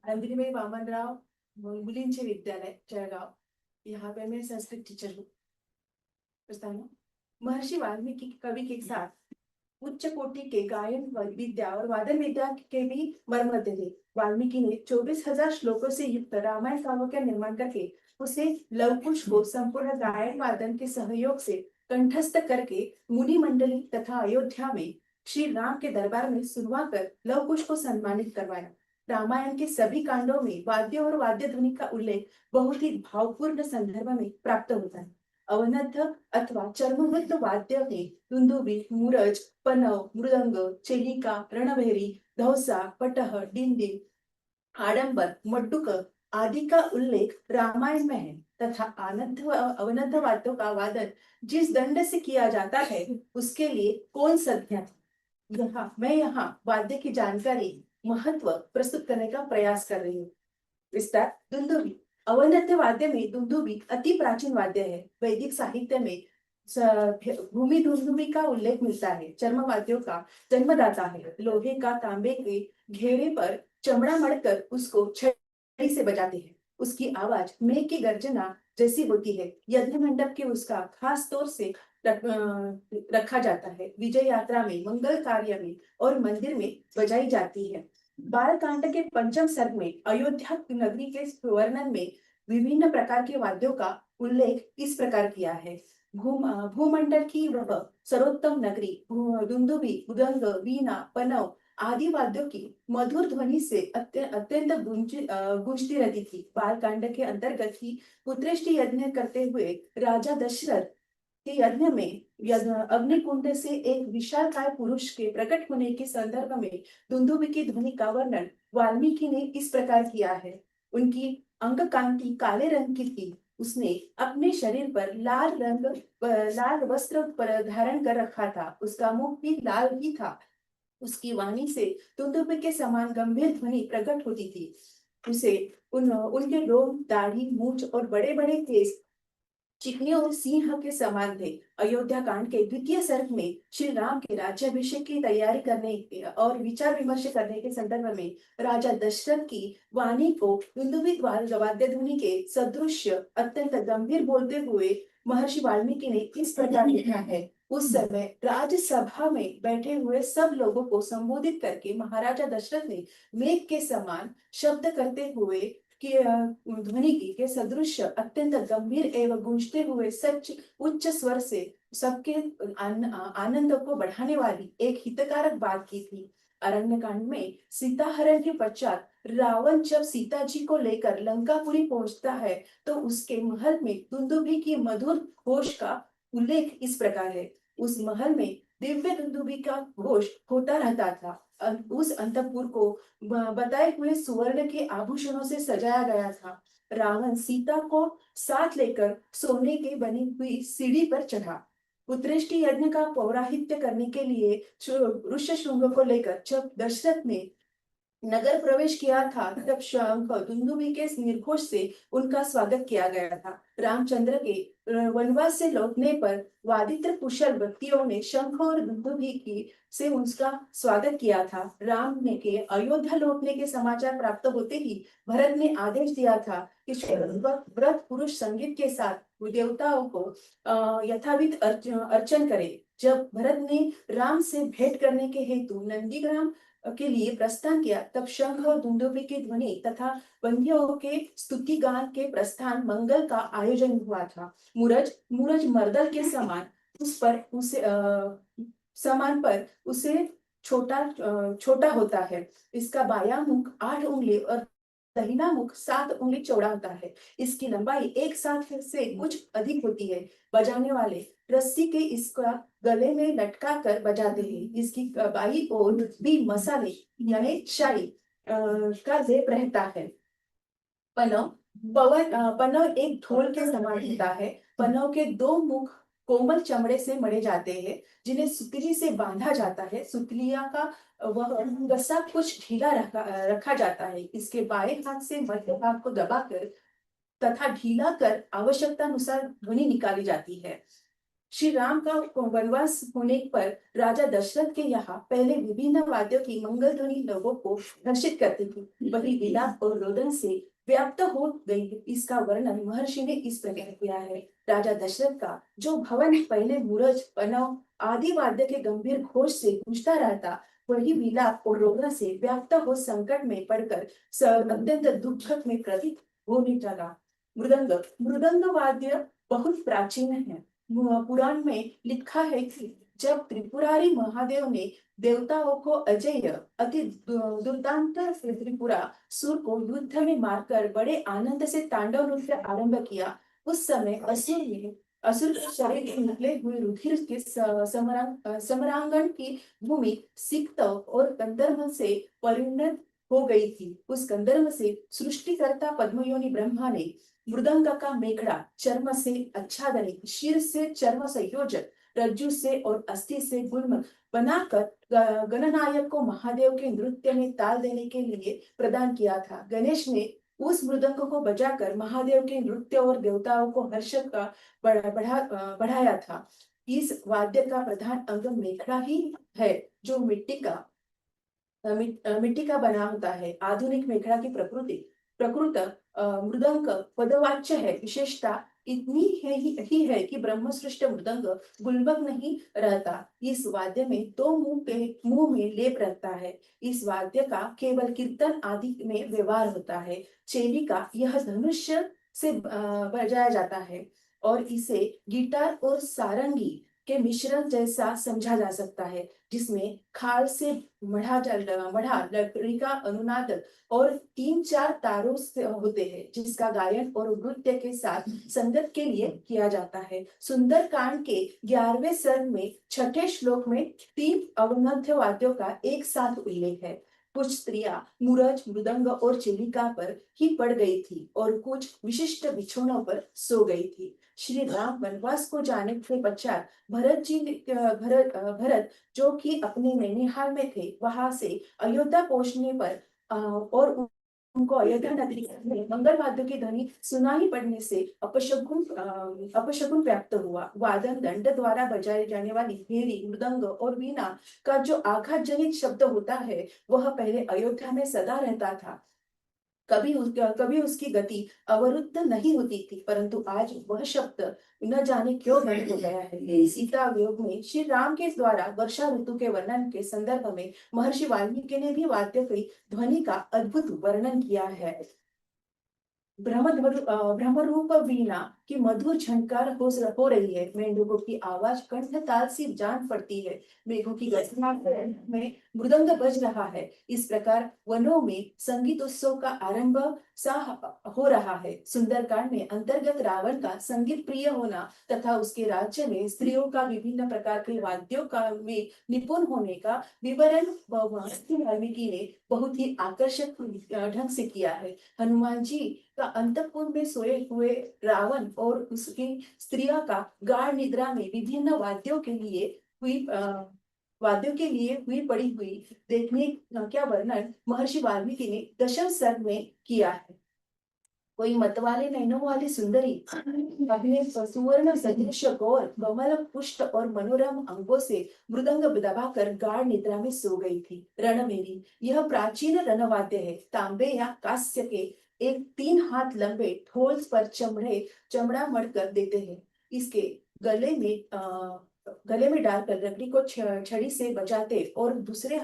अंधेरी वामनराव मुलींचे विद्यालय जळगाव, यहाँ पे मैं संस्कृत टीचर हूँ। महर्षि वाल्मीकि कवि के साथ उच्च कोटि के गायन विद्या और वादन विद्या के भी मर्मज्ञ थे। वाल्मीकि ने 24,000 श्लोकों से युक्त रामायण काव्य का निर्माण करके उसे लवकुश को संपूर्ण गायन वादन के सहयोग से कंठस्थ करके मुनि मंडली तथा अयोध्या में श्री राम के दरबार में सुनवा कर लवकुश को सम्मानित करवाया। रामायण के सभी कांडों में वाद्य और वाद्य ध्वनि का उल्लेख बहुत ही भावपूर्ण संदर्भ में प्राप्त होता है। अवनद्ध अथवा चर्मबद्ध वाद्य में दुंदुबी, मूरज, पनव, मृदंग, चेलिका, रणभेरी, धौसा, पटह, डिंडी, आडंबर, मड्डुक आदि का उल्लेख रामायण में है तथा अवनद्ध वाद्यों का वादन जिस दंड से किया जाता है उसके लिए कौन सज्ञ। मैं यहाँ वाद्य की जानकारी महत्व प्रस्तुत करने का प्रयास कर रही हूँ। विस्तार। दुंदुबी। अवनद्ध वाद्य में दुंदुबी अति प्राचीन वाद्य है। वैदिक साहित्य में भूमि दुंदुबी का उल्लेख मिलता है। चर्म वाद्यों का जन्मदाता है। लोहे का तांबे के घेरे पर चमड़ा मढ़कर उसको छड़ी से बजाते हैं। उसकी आवाज मेघ की गर्जना जैसी होती है। यज्ञ मंडप के उसका खास तौर से रखा जाता है। विजय यात्रा में, मंगल कार्य में और मंदिर में बजाई जाती है। बालकांड के 5वें सर्ग में अयोध्या नगरी के वर्णन में विभिन्न प्रकार के वाद्यों का उल्लेख इस प्रकार किया है। भूमंडल की वह सर्वोत्तम नगरी दुंदुबी, मृदंग, वीणा, पनव आदि वाद्यों की मधुर ध्वनि से अत्यंत गूंजती रहती थी। बालकांड के अंतर्गत ही पुत्रेष्टि यज्ञ करते हुए राजा दशरथ के यज्ञ में अग्निकुंड से एक विशालकाय पुरुष के प्रकट होने के संदर्भ में दुंदुबी की ध्वनि का वर्णन वाल्मीकि ने इस प्रकार किया है। उनकी अंग कांति काले रंग की थी। उसने अपने शरीर पर लाल वस्त्र धारण कर रखा था। उसका मुख भी लाल ही था। उसकी वाणी से दुंदुबी के समान गंभीर ध्वनि प्रकट होती थी। उनके रोम, दाढ़ी, मूछ और बड़े बड़े केस चिकनी और सिंह के समान थे। अयोध्या कांड के द्वितीय सर्ग में श्री राम के राज्याभिषेक की तैयारी करने और विचार विमर्श करने के संदर्भ में राजा दशरथ की वाणी को दुंदुभिक वाद्य ध्वनि के सदृश अत्यंत गंभीर बोलते हुए महर्षि वाल्मीकि ने इस प्रकार लिखा है। उस समय राज्यसभा में बैठे हुए सब लोगों को संबोधित करके महाराजा दशरथ ने मेघ के समान शब्द करते हुए कि ध्वनि की के सदृश अत्यंत गंभीर एवं गूंजते हुए सच उच्च स्वर से सबके आनंद को बढ़ाने वाली एक हितकारक बात की थी। अरण्यकांड में सीता हरण के पश्चात रावण जब सीता जी को लेकर लंकापुरी पहुंचता है तो उसके महल में दुंदुभी की मधुर घोष का उल्लेख इस प्रकार है। उस महल में दिव्य दुंदुभी का घोष होता रहता था। उस अंतपुर को बताए हुए सुवर्ण के आभूषणों से सजाया गया था। रावण सीता को साथ लेकर सोने के बनी हुई सीढ़ी पर चढ़ा। उत्कृष्टि यज्ञ का पौराहित्य करने के लिए ऋष्यशृंग को लेकर जब दशरथ ने नगर प्रवेश किया था तब शंख दुंदुभी के निर्घोष से उनका स्वागत किया गया था। रामचंद्र के वनवास से लौटने पर वादित्र कुशल व्यक्तियों ने शंख और दुंदुभी की से उसका स्वागत किया था। राम ने के अयोध्या लौटने के समाचार प्राप्त होते ही भरत ने आदेश दिया था कि व्रत पुरुष संगीत के साथ देवताओं को यथाविध अर्चन करे। जब भरत ने राम से भेंट करने के हेतु नंदीग्राम के लिए प्रस्थान किया तब शंख और दुंदुभी की ध्वनि तथा बंदियों के स्तुति गान के प्रस्थान मंगल का आयोजन हुआ था। मूरज मर्दल के समान उस पर उसे समान पर उसे छोटा होता है। इसका बायां मुख 8 उंगली और दाहिना मुख 7 उंगली चौड़ा होता है। इसकी लंबाई एक साथ से कुछ अधिक होती है। बजाने वाले रस्सी के इसका गले में लटका कर बजाते हैं। इसकी बाई ओर भी मसाले यानी शाही का लेप रहता है। पनव एक ढोल के समान होता है। पनव के 2 मुख कोमल चमड़े से मढ़े जाते हैं जिन्हें सुतली से बांधा जाता है। सुतलिया का वह गस्सा कुछ ढीला रखा जाता है। इसके बाएं हाथ से मध्य भाग को दबाकर तथा ढीला कर आवश्यकता अनुसार ध्वनि निकाली जाती है। श्री राम का वनवास होने पर राजा दशरथ के यहाँ पहले विभिन्न वाद्यों की मंगल ध्वनि लोगों को हर्षित करती थी, वही विलाप और रोदन से व्याप्त हो गई। इसका वर्णन महर्षि ने इस प्रकार किया है। राजा दशरथ का जो भवन पहले मूरज पनव आदि वाद्य के गंभीर घोष से गूंजता रहता, वही विलाप और रोदन से व्याप्त हो संकट में पड़कर अत्यंत दुख में प्रतीत होने लगा। मृदंग वाद्य बहुत प्राचीन है। पुराण में लिखा है कि जब त्रिपुरारी महादेव ने देवताओं को अजेय अति दुर्दांत त्रिपुरा सुर को युद्ध में मारकर बड़े आनंद से तांडव नृत्य आरंभ किया, उस समय असुर के शरीर से निकले हुए रुधिर के समरांगण की भूमि सिक्त और कंदर्प से परिणत हो गई थी। उस कंदर्प से सृष्टिकर्ता पद्मयोनि ब्रह्मा ने मृदंग का मेखड़ा चर्म से आच्छादन, शीर से चर्म संयोजक, रज्जु से और अस्थि से गुल्म बनाकर गणनायक को महादेव के नृत्य में ताल देने के लिए प्रदान किया था। गणेश ने उस मृदंग को बजाकर महादेव के नृत्य और देवताओं को हर्ष का बढ़ाया था। इस वाद्य का प्रधान अंग मेखड़ा ही है जो मिट्टी का बना होता है। आधुनिक मेखड़ा की प्रकृत मृदंग पदवाच्य है। विशेषता इतनी ही है कि ब्रह्मसृष्ट मृदंग गुल्बक नहीं रहता। इस वाद्य में 2 मुंह में लेप रहता है। इस वाद्य का केवल कीर्तन आदि में व्यवहार होता है। चेली का यह धनुष्य से बजाया जाता है और इसे गिटार और सारंगी के मिश्रण जैसा समझा जा सकता है, जिसमें खाल से मढ़ा लकड़ी का अनुनाद और 3-4 तारों से होते हैं, जिसका गायन और नृत्य के साथ संगत के लिए किया जाता है। सुंदर कांड के 11वें सर्ग में 6ठे श्लोक में 3 अवमध्य वाद्यों का एक साथ उल्लेख है। कुछ स्त्रियां मूरज, मृदंग और चिलिका पर ही पड़ गई थी और कुछ विशिष्ट बिछौनों पर सो गई थी। श्री राम वनवास को जाने के पश्चात भरत जो कि अपने नैनीहाल में थे, वहां से अयोध्या पहुंचने पर और उनको अयोध्या नगरी में मंगल वाद्यों की ध्वनि सुनाई पड़ने से अपशकुन प्राप्त हुआ। वादन दंड द्वारा बजाई जाने वाली भेरी, मृदंग और वीणा का जो आघात जनित शब्द होता है, वह पहले अयोध्या में सदा रहता था। कभी उसकी गति अवरुद्ध नहीं होती थी, परंतु आज वह शब्द न जाने क्यों बंद हो गया है। सीता वियोग में श्री राम के द्वारा वर्षा ऋतु के वर्णन के संदर्भ में महर्षि वाल्मीकि ने भी वाद्य की ध्वनि का अद्भुत वर्णन किया है। ब्रह्मरूप वीणा की मधुर झंकार हो रही है। मेंढकों की आवाज कंठ ताल सी जान पड़ती है। मेघों की गर्जना में मृदंग बज रहा है। इस प्रकार वनों में संगीत उत्सव का आरंभ सा हो रहा है। सुंदरकांड में अंतर्गत रावण का संगीत प्रिय होना तथा उसके राज्य में स्त्रियों का विभिन्न प्रकार के वाद्यों का में निपुण होने का विवरण वाल्मीकि ने बहुत ही आकर्षक ढंग से किया है। हनुमान जी का अंतपुर में सोए हुए रावण और उसकी स्त्रियों का गाढ़ निद्रा में विभिन्न वाद्यों के लिए हुई पड़ी हुई देखने का वर्णन महर्षि वाल्मीकि ने दशम सर्ग में किया है। कोई मतवाले नैनों वाली सुंदरी अपने सुवर्ण सदृश गौर कमल पुष्ट और मनोरम अंगों से मृदंग दबाकर गाढ़ निद्रा में सो गई थी। रणमेरी यह प्राचीन रणवाद्य है। तांबे या कांस्य के एक 3 हाथ लंबे ढोल पर चमड़ा मढ़कर देते हैं। इसके गले में डालकर लकड़ी को छड़ी से बजाते और दूसरे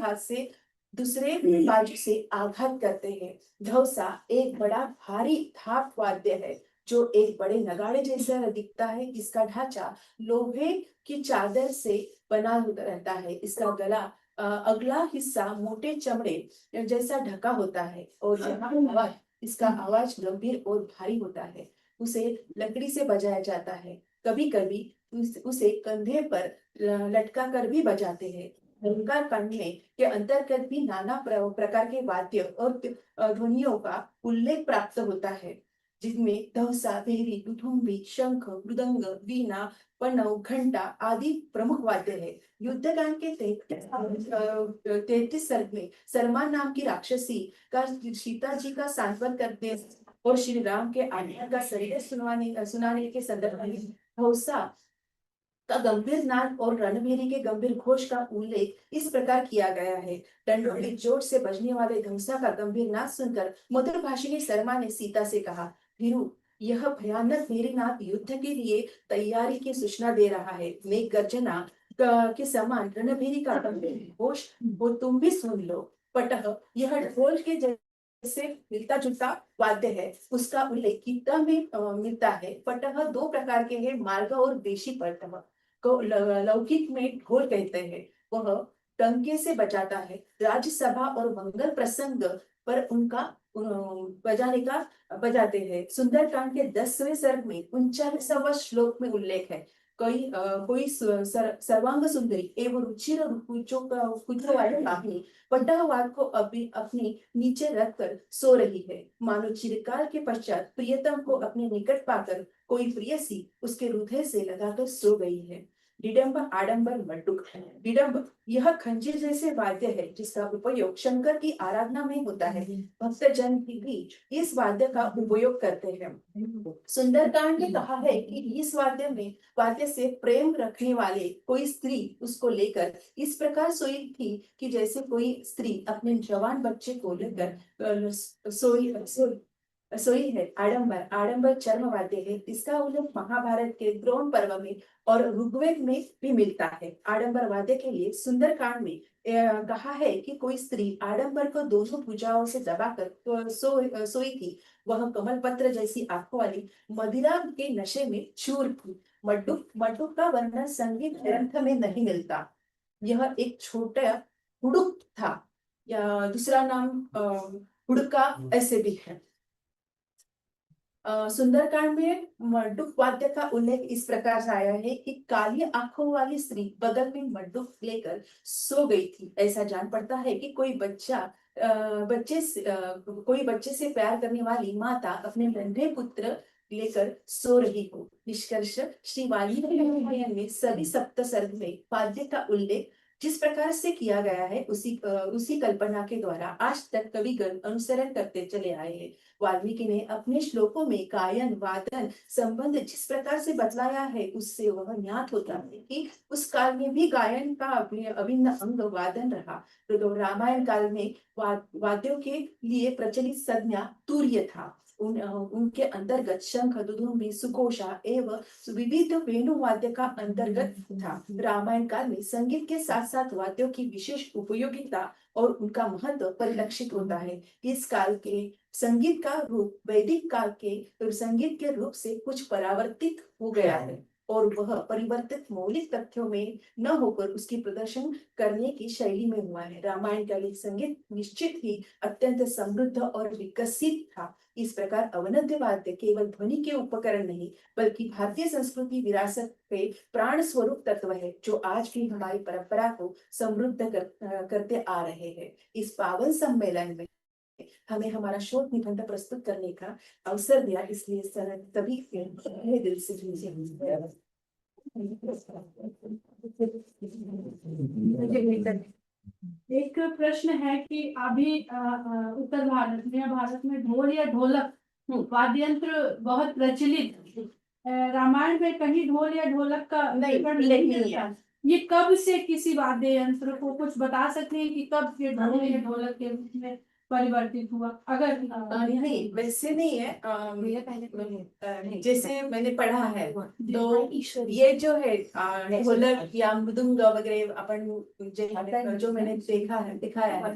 बाजू से आघात करते हैं। धौसा एक बड़ा भारी थाप वाद्य है जो एक बड़े नगाड़े जैसा दिखता है। इसका ढांचा लोहे की चादर से बना रहता है। इसका गला अगला हिस्सा मोटे चमड़े जैसा ढका होता है और इसका आवाज गंभीर और भारी होता है। उसे लकड़ी से बजाया जाता है। कभी कभी उसे कंधे पर लटका कर भी बजाते हैं। अलंकार कांड में के अंतर्गत भी नाना प्रकार के वाद्य और ध्वनियों का उल्लेख प्राप्त होता है, जिसमें धवसा, भेरी, दुधुम्बी, शंख, मृदंग, वीणा, पणव, घंटा आदि प्रमुख वाद्य है। युद्धकांड के 33 सर्ग में सरमा नाम की राक्षसी का सीता जी का सांत्वन करते और श्री राम के आज्ञा का शरीर सुनाने के संदर्भ में धौसा का गंभीर नाद और रणभेरी के गंभीर घोष का उल्लेख इस प्रकार किया गया है। डंडों की चोट से बजने वाले धमसा का गंभीर नाद सुनकर मधुर भाषिणी शर्मा ने सीता से कहा, भीरू, यह भयानक भेरी नाद युद्ध के लिए तैयारी की सूचना दे रहा है। मेघ गर्जना के समान रणभेरी का गंभीर घोष वो तुम भी सुन लो। पटह यह ढोल के से मिलता जुलता वाद्य है। उसका उल्लेख गीता में मिलता है। पटह 2 प्रकार के हैं, मार्ग और देशी पटह को लौकिक में ढोल कहते हैं। वह टंके से बजाता है। राज्यसभा और मंगल प्रसंग पर उनका बजाते हैं। सुंदरकांड के 10वें सर्ग में 39वां श्लोक में उल्लेख है, कोई सर्वांग सुंदरी एवं रुचिर कुचो वाली पापनी पटहवाद को अभी अपनी नीचे रखकर सो रही है। मानो चिरकाल के पश्चात प्रियतम को अपने निकट पाकर कोई प्रियसी उसके हृदय से लगाकर सो गई है। डिडम्ब, आडंबर, मड्डुक। डिडम्ब यह खंजीर जैसे वाद्य है जिसका उपयोग शंकर की आराधना में होता है। भक्तजन भी इस वाद्य का उपयोग करते हैं। सुंदरकांड में कहा है कि इस वाद्य से प्रेम रखने वाले कोई स्त्री उसको लेकर इस प्रकार सोई थी कि जैसे कोई स्त्री अपने जवान बच्चे को लेकर सोई है। आडंबर चर्म वाद्य है। इसका उल्लेख महाभारत के द्रोण पर्व में और ऋग्वेद में भी मिलता है। आडंबर वाद्य के लिए सुंदरकांड में कहा है कि कोई स्त्री आडंबर को दोनों भुजाओं से दबाकर सोई थी। वह कमल पत्र जैसी आंखों वाली मदिरा के नशे में चूर थी। मड्डुक का वर्णन संगीत ग्रंथ में नहीं मिलता। यह एक छोटा हुडुक था, या दूसरा नाम हुड़का ऐसे भी है। सुंदरकांड में मड्डुक वाद्य का उल्लेख इस प्रकार से आया है कि काली आंखों वाली स्त्री बगल में मड्डुक लेकर सो गई थी। ऐसा जान पड़ता है कि कोई बच्चे से प्यार करने वाली माता अपने नन्हे पुत्र लेकर सो रही हो। निष्कर्ष, श्री वाल्मीकि रामायण में सभी 7 सर्ग में वाद्य का उल्लेख जिस प्रकार से किया गया है उसी कल्पना के द्वारा आज तक कविगण अनुसरण करते चले आए हैं। वाल्मीकि ने अपने श्लोकों में गायन वादन संबंध जिस प्रकार से बतलाया है उससे वह ज्ञात होता है कि उस काल में भी गायन का अभिन्न अंग वादन रहा। तो रामायण काल में वाद्यों के लिए प्रचलित संज्ञा तूर्य था। उनके अंतर्गत शंख दुदुम्बी सुकोषा एवं विविध वेणु वाद्य का अंतर्गत था। रामायण काल में संगीत के साथ साथ वाद्यों की विशेष उपयोगिता और उनका महत्व परिलक्षित होता है। इस काल के संगीत का रूप वैदिक काल के संगीत के रूप से कुछ परावर्तित हो गया है और वह परिवर्तित मौलिक तथ्यों में न होकर उसकी प्रदर्शन करने की शैली में हुआ है। रामायण कालीन संगीत निश्चित ही अत्यंत समृद्ध और विकसित था। इस प्रकार अवनद्य वाद्य केवल ध्वनि के उपकरण नहीं बल्कि भारतीय संस्कृति विरासत के प्राण स्वरूप तत्व है जो आज भी हमारी परंपरा को समृद्ध करते आ रहे हैं। इस पावन सम्मेलन में हमें हमारा शोध निबंध प्रस्तुत करने का अवसर दिया, इसलिए सभी दिल से एक प्रश्न है कि अभी उत्तर भारत में या भारत में ढोल या ढोलक वाद्य यंत्र बहुत प्रचलित। रामायण में कहीं ढोल या ढोलक का नहीं है। ये कब से किसी वाद्य यंत्र को कुछ बता सकते हैं कि कब ये ढोल या ढोलक के रूप में परिवर्तित हुआ? अगर नहीं वैसे नहीं है। जैसे मैंने पढ़ा है तो ये जो है ढोलक या मृदंग वगैरह अपन जो मैंने देखा है दिखाया है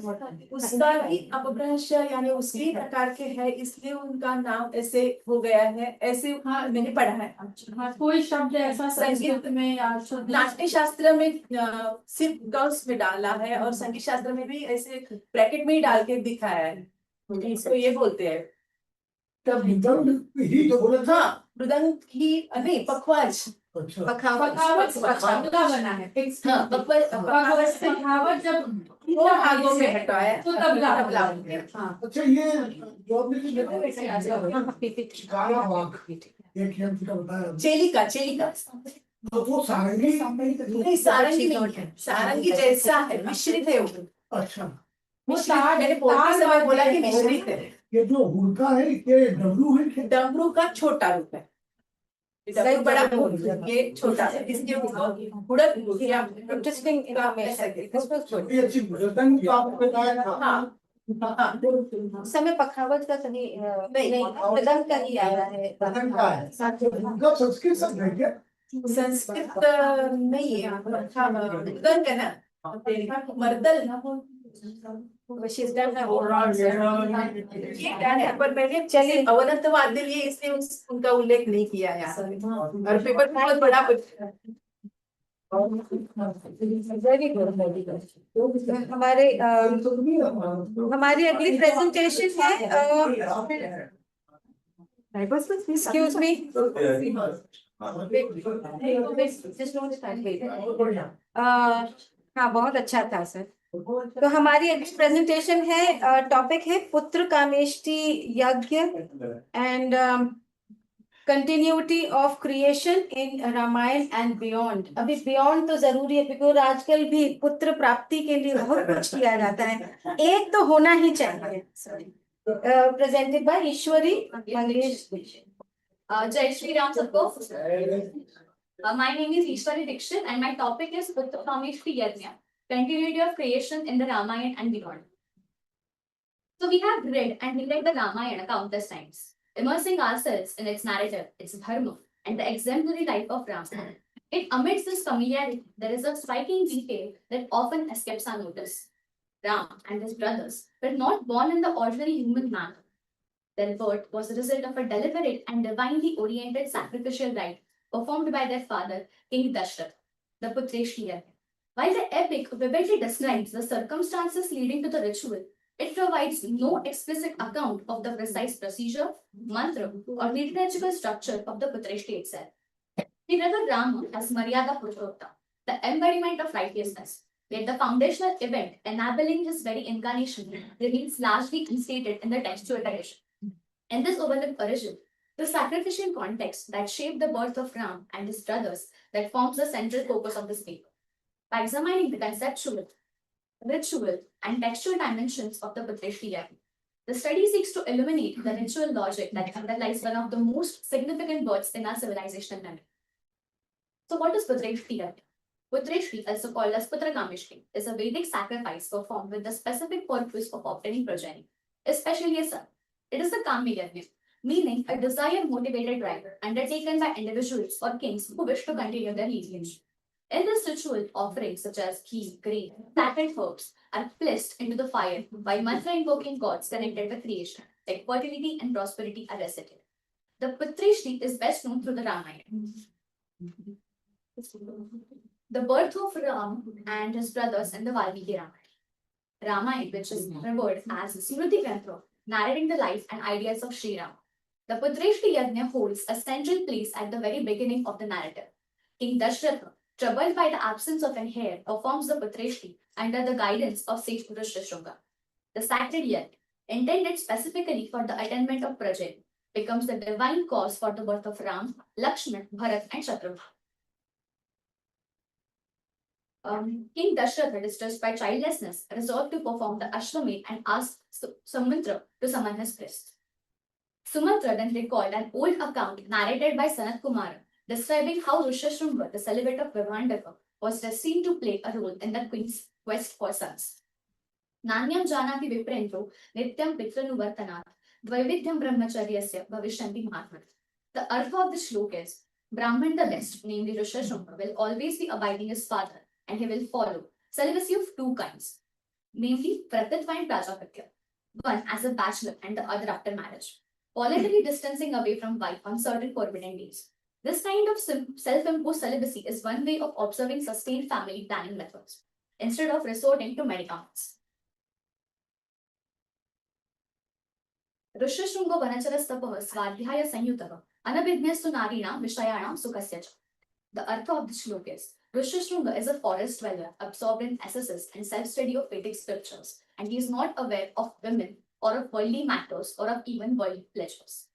उसका ही अपभ्रंश यानी उसके प्रकार के है इसलिए उनका नाम ऐसे हो गया है। ऐसे हाँ मैंने पढ़ा है। हाँ, कोई शब्द ऐसा संस्कृत में या नाट्य शास्त्र में सिर्फ गर्ल्स में डाला है और संगीत शास्त्र में भी ऐसे ब्रैकेट में ही डाल के दिखाया है। इसको ये बोलते हैं तब ही ढोलक हाँ मृदंग ही नहीं पखवाज अच्छा पखावत का बना है। हाँ पखावत जब दो भागों में हटाया तो तबला तबला हो गया। हाँ अच्छा ये जो आपने गाना वाक एक यंत्र का बताया चेलिका तो वो सारंगी नहीं सारंगी नहीं है। सारंगी जैसा है मिश्रित है वो। अच्छा मैंने बोलते समय बोला कि मिश्रित है। ये जो हुड़का है ये डमरू है क्या? डमरू का छोटा रूप है। डमरू बड़ा ये छोटा है इसके हुड़क या इंटरेस्टिंग ये अच्छी मृदंग जो आपने बताया था हाँ हाँ उस समय पखावत का कहीं नहीं मृदंग का ही आया है। मृदंग का है मतलब संस्कृत शब्द है क्या? संस्कृत नहीं है मृदंग है ना मर्दल ये क्या है पर मैंने चलिए अवनत वाद्य लिए इसलिए उनका उल्लेख नहीं किया है और पेपर बहुत बड़ा हमारे हमारी अगली प्रेजेंटेशन है एक्सक्यूज मी हाँ बहुत अच्छा था सर। तो हमारी अगली प्रेजेंटेशन है टॉपिक है Putra Kameshti Yajna and continuity of creation in Ramayana and beyond. अभी बियॉन्ड तो जरूरी है क्योंकि आजकल भी पुत्र प्राप्ति के लिए बहुत कुछ किया जाता है, एक तो होना ही चाहिए। Presented by Ishwari Mangesh. Jai Shri Ram sabko. My name is Ishwari Dixit and my topic is Putra Kameshti Yajna, continuity of creation in the Ramayana and beyond. So we have read and reread the Ramayana countless times, immersing ourselves in its narrative, its dharma, and the exemplary life of Rama. Yet amidst this familiarity, there is a striking detail that often escapes our notice. Ram and his brothers were not born in the ordinary human manner. Their birth was the result of a deliberate and divinely oriented sacrificial rite performed by their father, King Dashrath, the Putreshti Yajna. While the epic vividly describes the circumstances leading to the ritual, it provides no explicit account of the precise procedure, mantra, or liturgical structure of the Putreshti itself. We refer Rama as Maryada Purushottam, the embodiment of righteousness, yet the foundational event enabling his very incarnation remains largely unstated in the textual tradition. In this overlooked origin, the sacrificial context that shaped the birth of Ram and his brothers that forms the central focus of this paper. by examining the conceptual, ritual, and textual dimensions of the Putreshti Yajna. The study seeks to illuminate the ritual logic that underlies one of the most significant words in our civilizational memory. So, what is Putreshti Yajna? Putreshti, also called as Putrakameshti, is a Vedic sacrifice performed with the specific purpose of obtaining progeny, especially a son. It is a Kami Yajna, meaning a desire-motivated rite undertaken by individuals or kings who wish to continue their lineage. In this ritual, offerings such as ghee, grain, sacred herbs are placed into the fire while mantra-invoking gods connected with creation, like fertility and prosperity are recited. The Putreshti is best known through the Ramayana. The birth of Ram and his brothers in the Valmiki Ramayana. Ramayana, which is revered as Smriti Grantha, narrating the life and ideas of Sri Ram. The Putreshti Yajna holds a central place at the very beginning of the narrative. King Dashratha, troubled by the absence of an heir, performs the Putreshti under the guidance of sage Rishyasringa. The sacred yajna, intended specifically for the attainment of progeny, becomes the divine cause for the birth of Ram, Lakshman, Bharat, and Shatrughan. King Dashratha, distressed by childlessness, resolved to perform the Ashwamedh and asked Sumitra to summon his priest. Sumitra then recalled an old account narrated by Sanat Kumara, describing how Rishyasringa, the celibate of Vibhandaka, was destined to play a role in the queen's quest for sons. Nanyam janati viprendro nityam pitranuvartanat dvaividyam brahmacharyasya bhavishanti mahatmat. The artha of the shlok is, Brahman the best, namely Rishyasringa, will always be abiding his father, and he will follow celibacy of two kinds, namely Pratatva and Prajapatya, one as a bachelor and the other after marriage, voluntarily distancing away from wife on certain forbidden days. This kind of self-imposed celibacy is one way of observing sustained family planning methods, instead of resorting to medicaments. Rishyasringa vanacharastapah swadhyaya sanyutah anabhidnyastu narinam vishayanam sukhasya cha. The artha of the shlok is, Rishyasringa is a forest dweller, absorbed in asceticism and self-study of Vedic scriptures, and he is not aware of women or of worldly matters or of even worldly pleasures.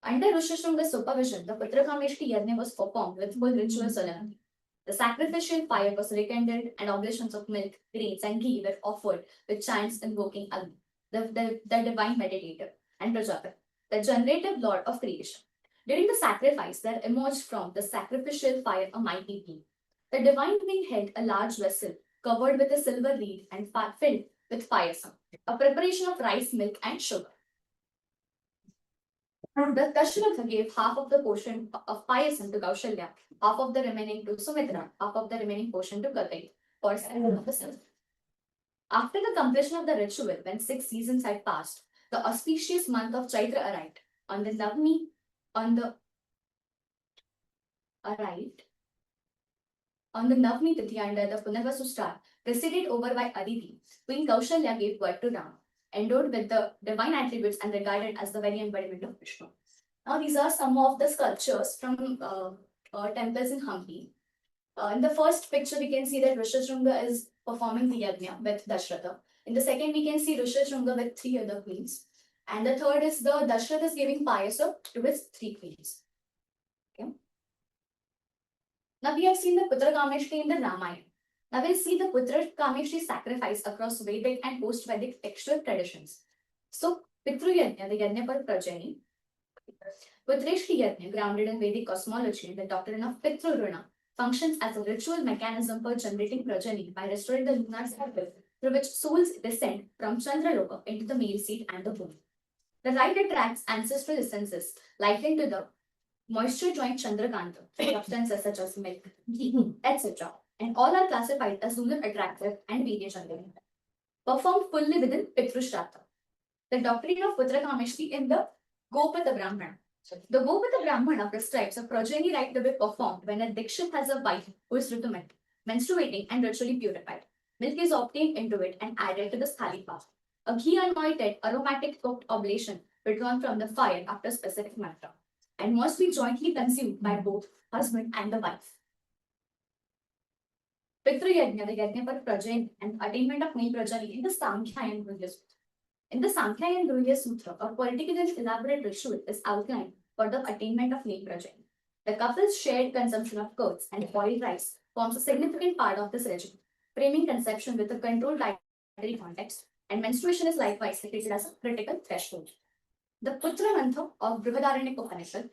Under Rishyasringa's supervision, the Putrakameshti Yajna was performed with full ritual solemnity. The sacrificial fire was rekindled and oblations of milk, grains, and ghee were offered with chants invoking Agni, the divine meditator, and Prajapati, the generative lord of creation. During the sacrifice, there emerged from the sacrificial fire a mighty being. The divine being held a large vessel covered with a silver reed and filled with payasam, a preparation of rice, milk, and sugar. The Dashratha gave half of the portion of payasam to Kaushalya, half of the remaining to Sumitra, half of the remaining portion to Kaikeyi, for self of self. After the completion of the ritual, when 6 seasons had passed, the auspicious month of Chaitra arrived. On the Navami Tithi under the Punarvasu star, preceded over by Aditi, Queen Kaushalya gave birth to Ram, endowed with the divine attributes and regarded as the very embodiment of Vishnu. Now, these are some of the sculptures from temples in Hampi. In the first picture, we can see that Rishyasringa is performing the yajna with Dashratha. In the second, we can see Rishyasringa with 3 other queens. And the third is the Dashratha is giving payasam to his 3 queens. Okay. Now, we have seen the Putrakameshti in the Ramayana. Now, we'll see the Putrakameshti sacrifice across Vedic and post-Vedic textual traditions. So, Pitru Yajna, the Yajna for progeny. Putreshti Yajna, grounded in Vedic cosmology and the doctrine of Pitru Runa, functions as a ritual mechanism for generating progeny by restoring the lunar cycle through which souls descend from Chandraloka into the male seed and the womb. The rite attracts ancestral essences likened to the moisture-joint Chandrakanta, substances such as milk, ghee, etc. And all are classified as lunar attractive and Vidya Chandrakanta. Performed fully within Pitru Shraddha. The doctrine of Putrakameshti in the Gopata Brahmana. The Gopata Brahmana prescribes a progeny rite to be performed when a Dikshit has a wife who is menstruating and ritually purified. Milk is obtained into it and added to the thali. A ghee-anointed aromatic cooked oblation withdrawn from the fire after specific mantra, and must be jointly consumed by both husband and the wife. Pitru Yajna, the Yajna for progeny and attainment of male progeny in the Samkhya and Grihya Sutra. In the Samkhya and Grihya Sutra, a particularly elaborate ritual is outlined for the attainment of male progeny. The couple's shared consumption of curds and boiled rice forms a significant part of this regime, framing conception with a controlled dietary context, and menstruation is likewise treated as a critical threshold. The Putra Mantha of Brihadaranyaka Upanishad.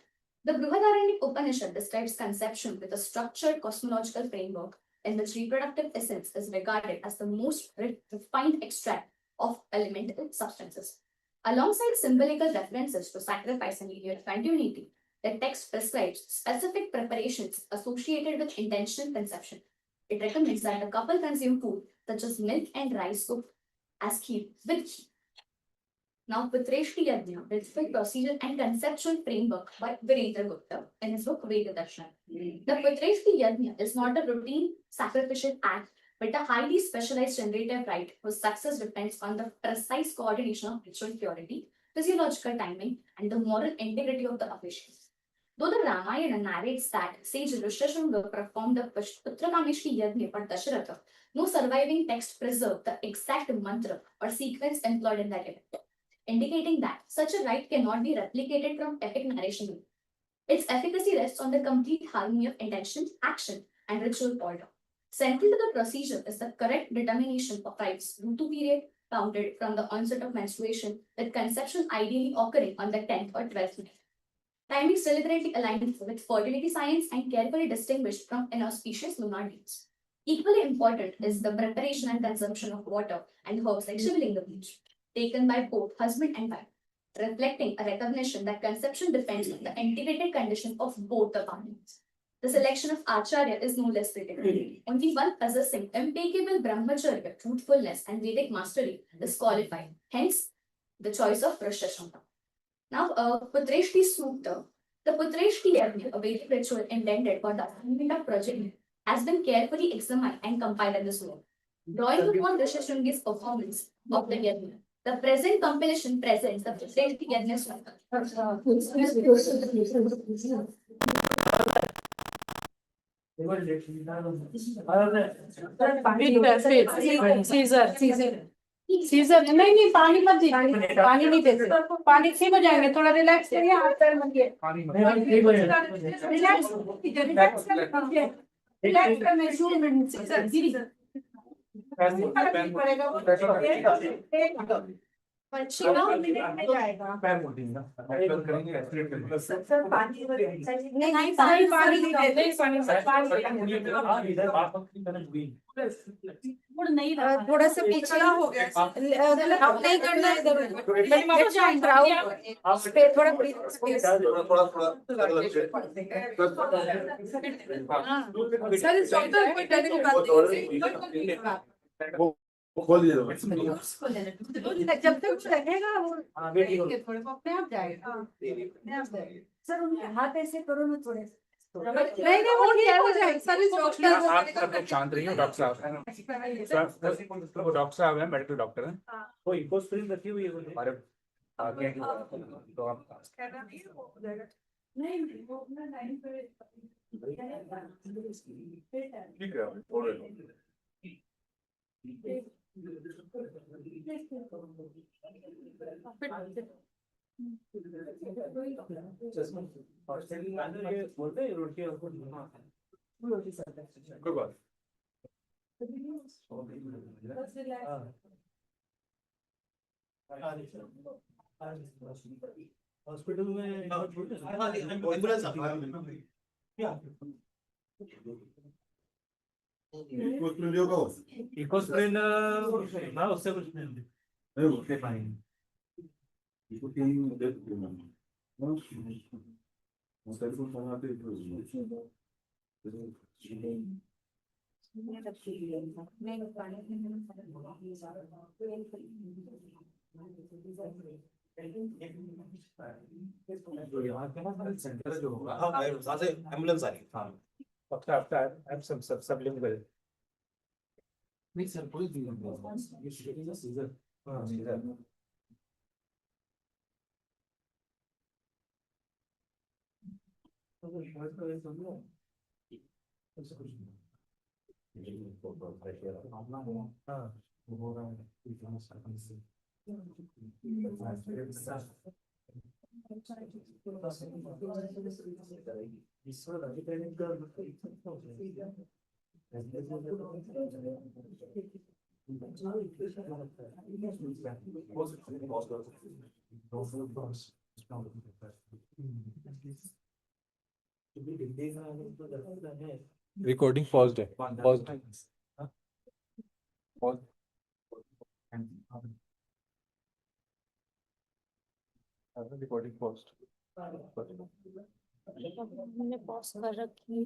The Brihadaranyaka Upanishad describes conception with a structured cosmological framework in which reproductive essence is regarded as the most refined extract of elemental substances. Alongside symbolical references to sacrifice and linear continuity, the text prescribes specific preparations associated with intentional conception. It recommends that the couple consume food such as milk and rice soup as kheer with ghee. Now, Putreshti Yajna, ritual procedure and conceptual framework by Virendra Gupta in his book Veda Darshana. The Putreshti Yajna is not a routine sacrificial act, but a highly specialized generative rite whose success depends on the precise coordination of ritual purity, physiological timing, and the moral integrity of the officials. Though the Ramayana narrates that sage Rishyashringa performed the Putrakameshti Yajna for Dasharatha, no surviving text preserved the exact mantra or sequence employed in that event, indicating that such a rite cannot be replicated from epic narration. Its efficacy rests on the complete harmony of intention, action, and ritual order. Central to the procedure is the correct determination of rites Ritu period counted from the onset of menstruation, with conception ideally occurring on the 10th or 12th night. Timing deliberately aligned with fertility science and carefully distinguished from inauspicious lunar dates. Equally important is the preparation and consumption of water and herbs like Shivalinga bleach, taken by both husband and wife, reflecting a recognition that conception depends on the integrated condition of both the partners. The selection of Acharya is no less critical. Only one possessing impeccable brahmacharya, truthfulness, and Vedic mastery is qualified. Hence, the choice of Rishyashringa. Now, Putreshti Sukta. The Putreshti Yajna, a Vedic ritual intended for the attainment of progeny, has been carefully examined and compiled in this work. Drawing upon Rishyashringa's performance of the Yajna, the present compilation presents the Putreshti Yajna Sukta. सीजर नहीं पानी मत दीजिए पानी नहीं देते पानी ठीक हो जाएंगे थोड़ा रिलैक्स करिए हाथ पैर मत रिलैक्स करने शुरू में सीजर गिरी पड़ेगा जाएगा सर पानी नहीं पानी नहीं थोड़ा सा पिछड़ा हो गया अब नहीं करना है थोड़ा खोल दिया जब तक रहेगा वो थोड़े को अपने आप जाएगा सर उनके हाथ ऐसे करो ना थोड़े नहीं वो ठीक हो जाएगा सर आप शांत रहिए डॉक्टर साहब वो डॉक्टर साहब हैं मेडिकल डॉक्टर हैं वो इकोस्प्रिन रखी हुई है हमारे आगे तो आप नहीं वो अपना लाइन पे ठीक है हॉस्पिटल में इकोस्प्रिन ना उससे कुछ नहीं उससे पाएंगे सेंटर जो होगा एम्बुलेंस आ रही है आपका सब लिंक कर नहीं सर कोई सीजर हाँ सीजर Recording paused है. Paused. Paused. Recording paused. हमने पॉज कर रखी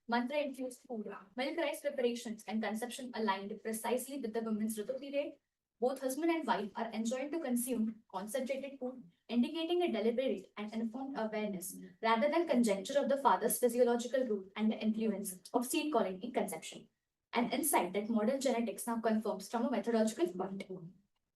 mantra-infused food, milk rice preparations, and consumption aligned precisely with the women's Ritu period. Both husband and wife are enjoined to consume concentrated food, indicating a deliberate and informed awareness rather than conjecture of the father's physiological role and the influence of seed calling in conception. An insight that modern genetics now confirms from a methodological point.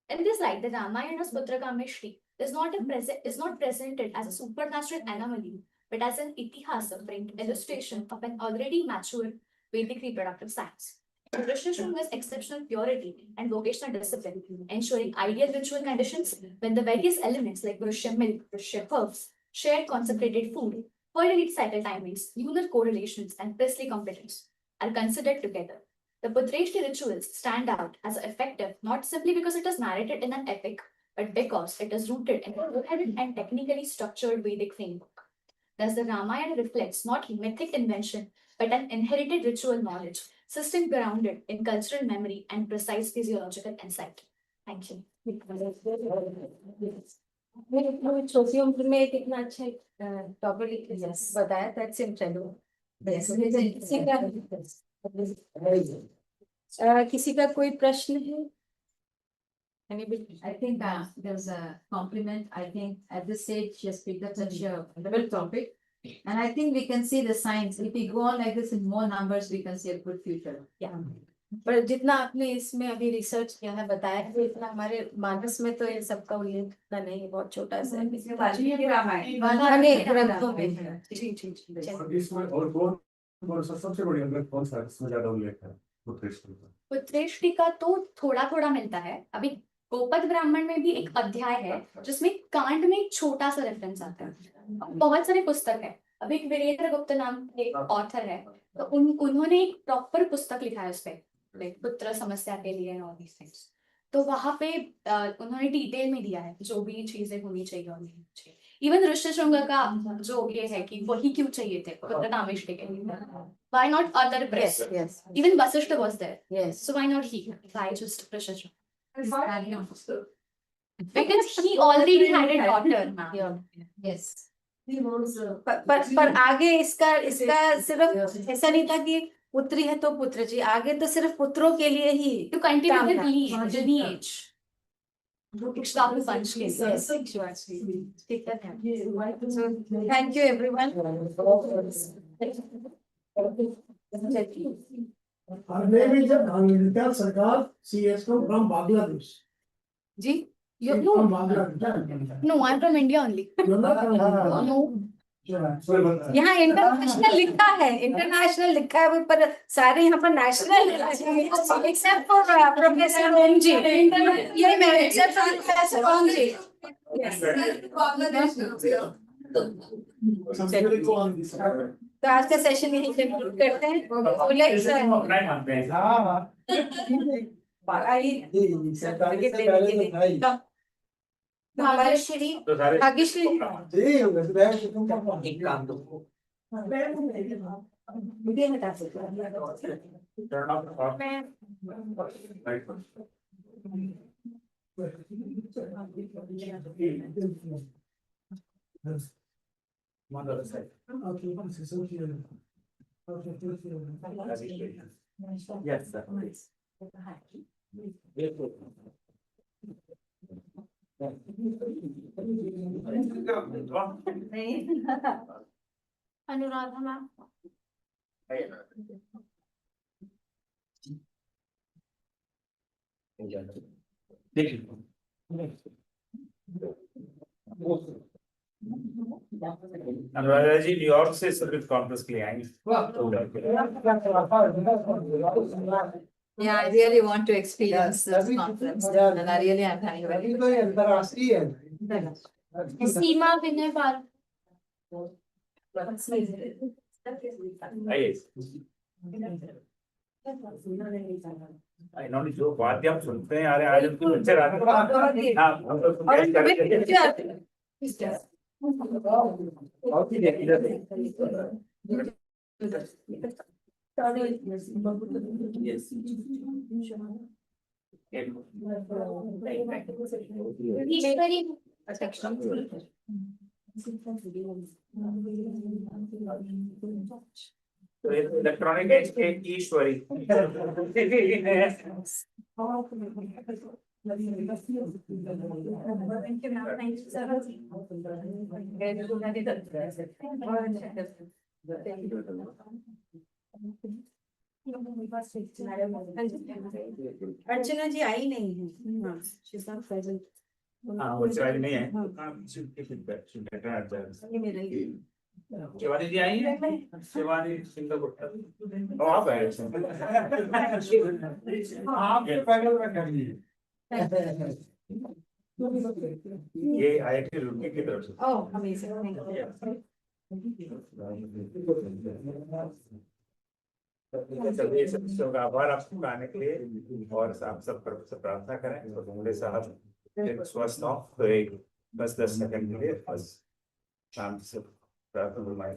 In this light, the Ramayana's Putrakameshri is not presented as a supernatural anomaly, but as an itihasa print illustration of an already mature Vedic reproductive science. Rishya shows exceptional purity and vocational discipline, ensuring ideal ritual conditions when the various elements like Vrishya milk, Vrishya herbs, shared concentrated food, fertility cycle timings, lunar correlations, and priestly competence are considered together. The Putreshti rituals stand out as effective not simply because it is narrated in an epic, but because it is rooted in a coherent and technically structured Vedic framework. Thus, the Ramayana reflects not mythic invention, but an inherited ritual knowledge, system grounded in cultural memory and precise physiological insight. Thank you. छोटी उम्र में कितना अच्छा टॉपिक बताया, दैट्स incredible. किसी का कोई प्रश्न है? I think there's a compliment. I think at this stage she has picked up such a level topic. And I think we can see the signs. If we go on like this in more numbers, we can see a good future. Yeah. पर जितना आपने इसमें अभी रिसर्च किया है, बताया है, इतना हमारे मानस में तो इन सबका उल्लेख इतना नहीं, बहुत छोटा सा है। वाल्मीकि रामायण अनेक ग्रंथों में है। जी जी जी। और इसमें और कौन सा सबसे बढ़िया ग्रंथ कौन सा है इसमें ज्यादा उल्लेख है पुत्रेष्टि का? पुत्रेष्टि का तो थोड़ा थोड़ा मिलता है। अभी गोपद ब्राह्मण में भी एक अध्याय है जिसमें कांड में एक छोटा सा रेफरेंस आता है। बहुत सारे पुस्तक है। अभी एक वीरेंद्र गुप्त नाम के एक ऑथर है, तो उन्होंने एक प्रॉपर पुस्तक लिखा है उस पे, पुत्र समस्या के लिए और these things। तो वहां पे उन्होंने डिटेल में दिया है जो भी चीजें होनी चाहिए और नहीं चाहिए। इवन ऋष्यशृंग का जो ये है कि वही क्यों चाहिए थे पुत्र कामेष्टि के लिए, why not other breasts? Yes. Even Vasishtha was there, Yes. so why not he? Why just Rishyashring? Because he already had a daughter. Yeah. Yes. पर आगे इसका सिर्फ ऐसा नहीं था कि पुत्री है तो पुत्र जी, आगे तो सिर्फ पुत्रों के लिए ही To continue काम the था। lineage. Ikshvaku वंश के लिए। Yes. ठीक है। Thank you everyone. Her name is Anvita Sarkar. She is from Bangladesh. जी? From No, Bangladesh. no, I'm from India only. You're not from Bangladesh. No. यहाँ इंटरनेशनल लिखा है, इंटरनेशनल लिखा है, पर सारे यहाँ पर national except for professor Om ji, ये मैं except for professor Om ji. Somebody go on this. तो आज का सेशन यही कंक्लूड करते हैं। बोले तो हमारे श्री भाग्यश्री मुझे हटा सकते Turn off the clock. Right. Come on the other side. Yes, sir. Anuradha ma'am. Anuradha ji New York से सर्विस कॉन्फ्रेंस के लिए आएंगे। Yeah, I really want to experience this conference, and I really am having very सीमा विनय पाल। आइए। इन्होंने जो बात हम सुनते हैं यार, आज उनके बच्चे रात में हाँ हम लोग ईश्वरी तो इलेक्ट्रॉनिक एज के ईश्वरी अर्चना जी आई नहीं है। हाँ, she's not present. हाँ वो शिवाजी नहीं है बेटर ये मेरा ही। शिवाजी जी आई है शिवाजी सिंगापुर आप है आपके पैनल में कर लीजिए। ये IIT रुड़की की तरफ से Oh, amazing. Thank you. चलिए सब का आभार आपको आने के लिए और आप सब से प्रार्थना करें तो मुझे साहब स्वस्थ हो तो एक 10 सेकंड के लिए बस शांति से प्रार्थना करवाएं।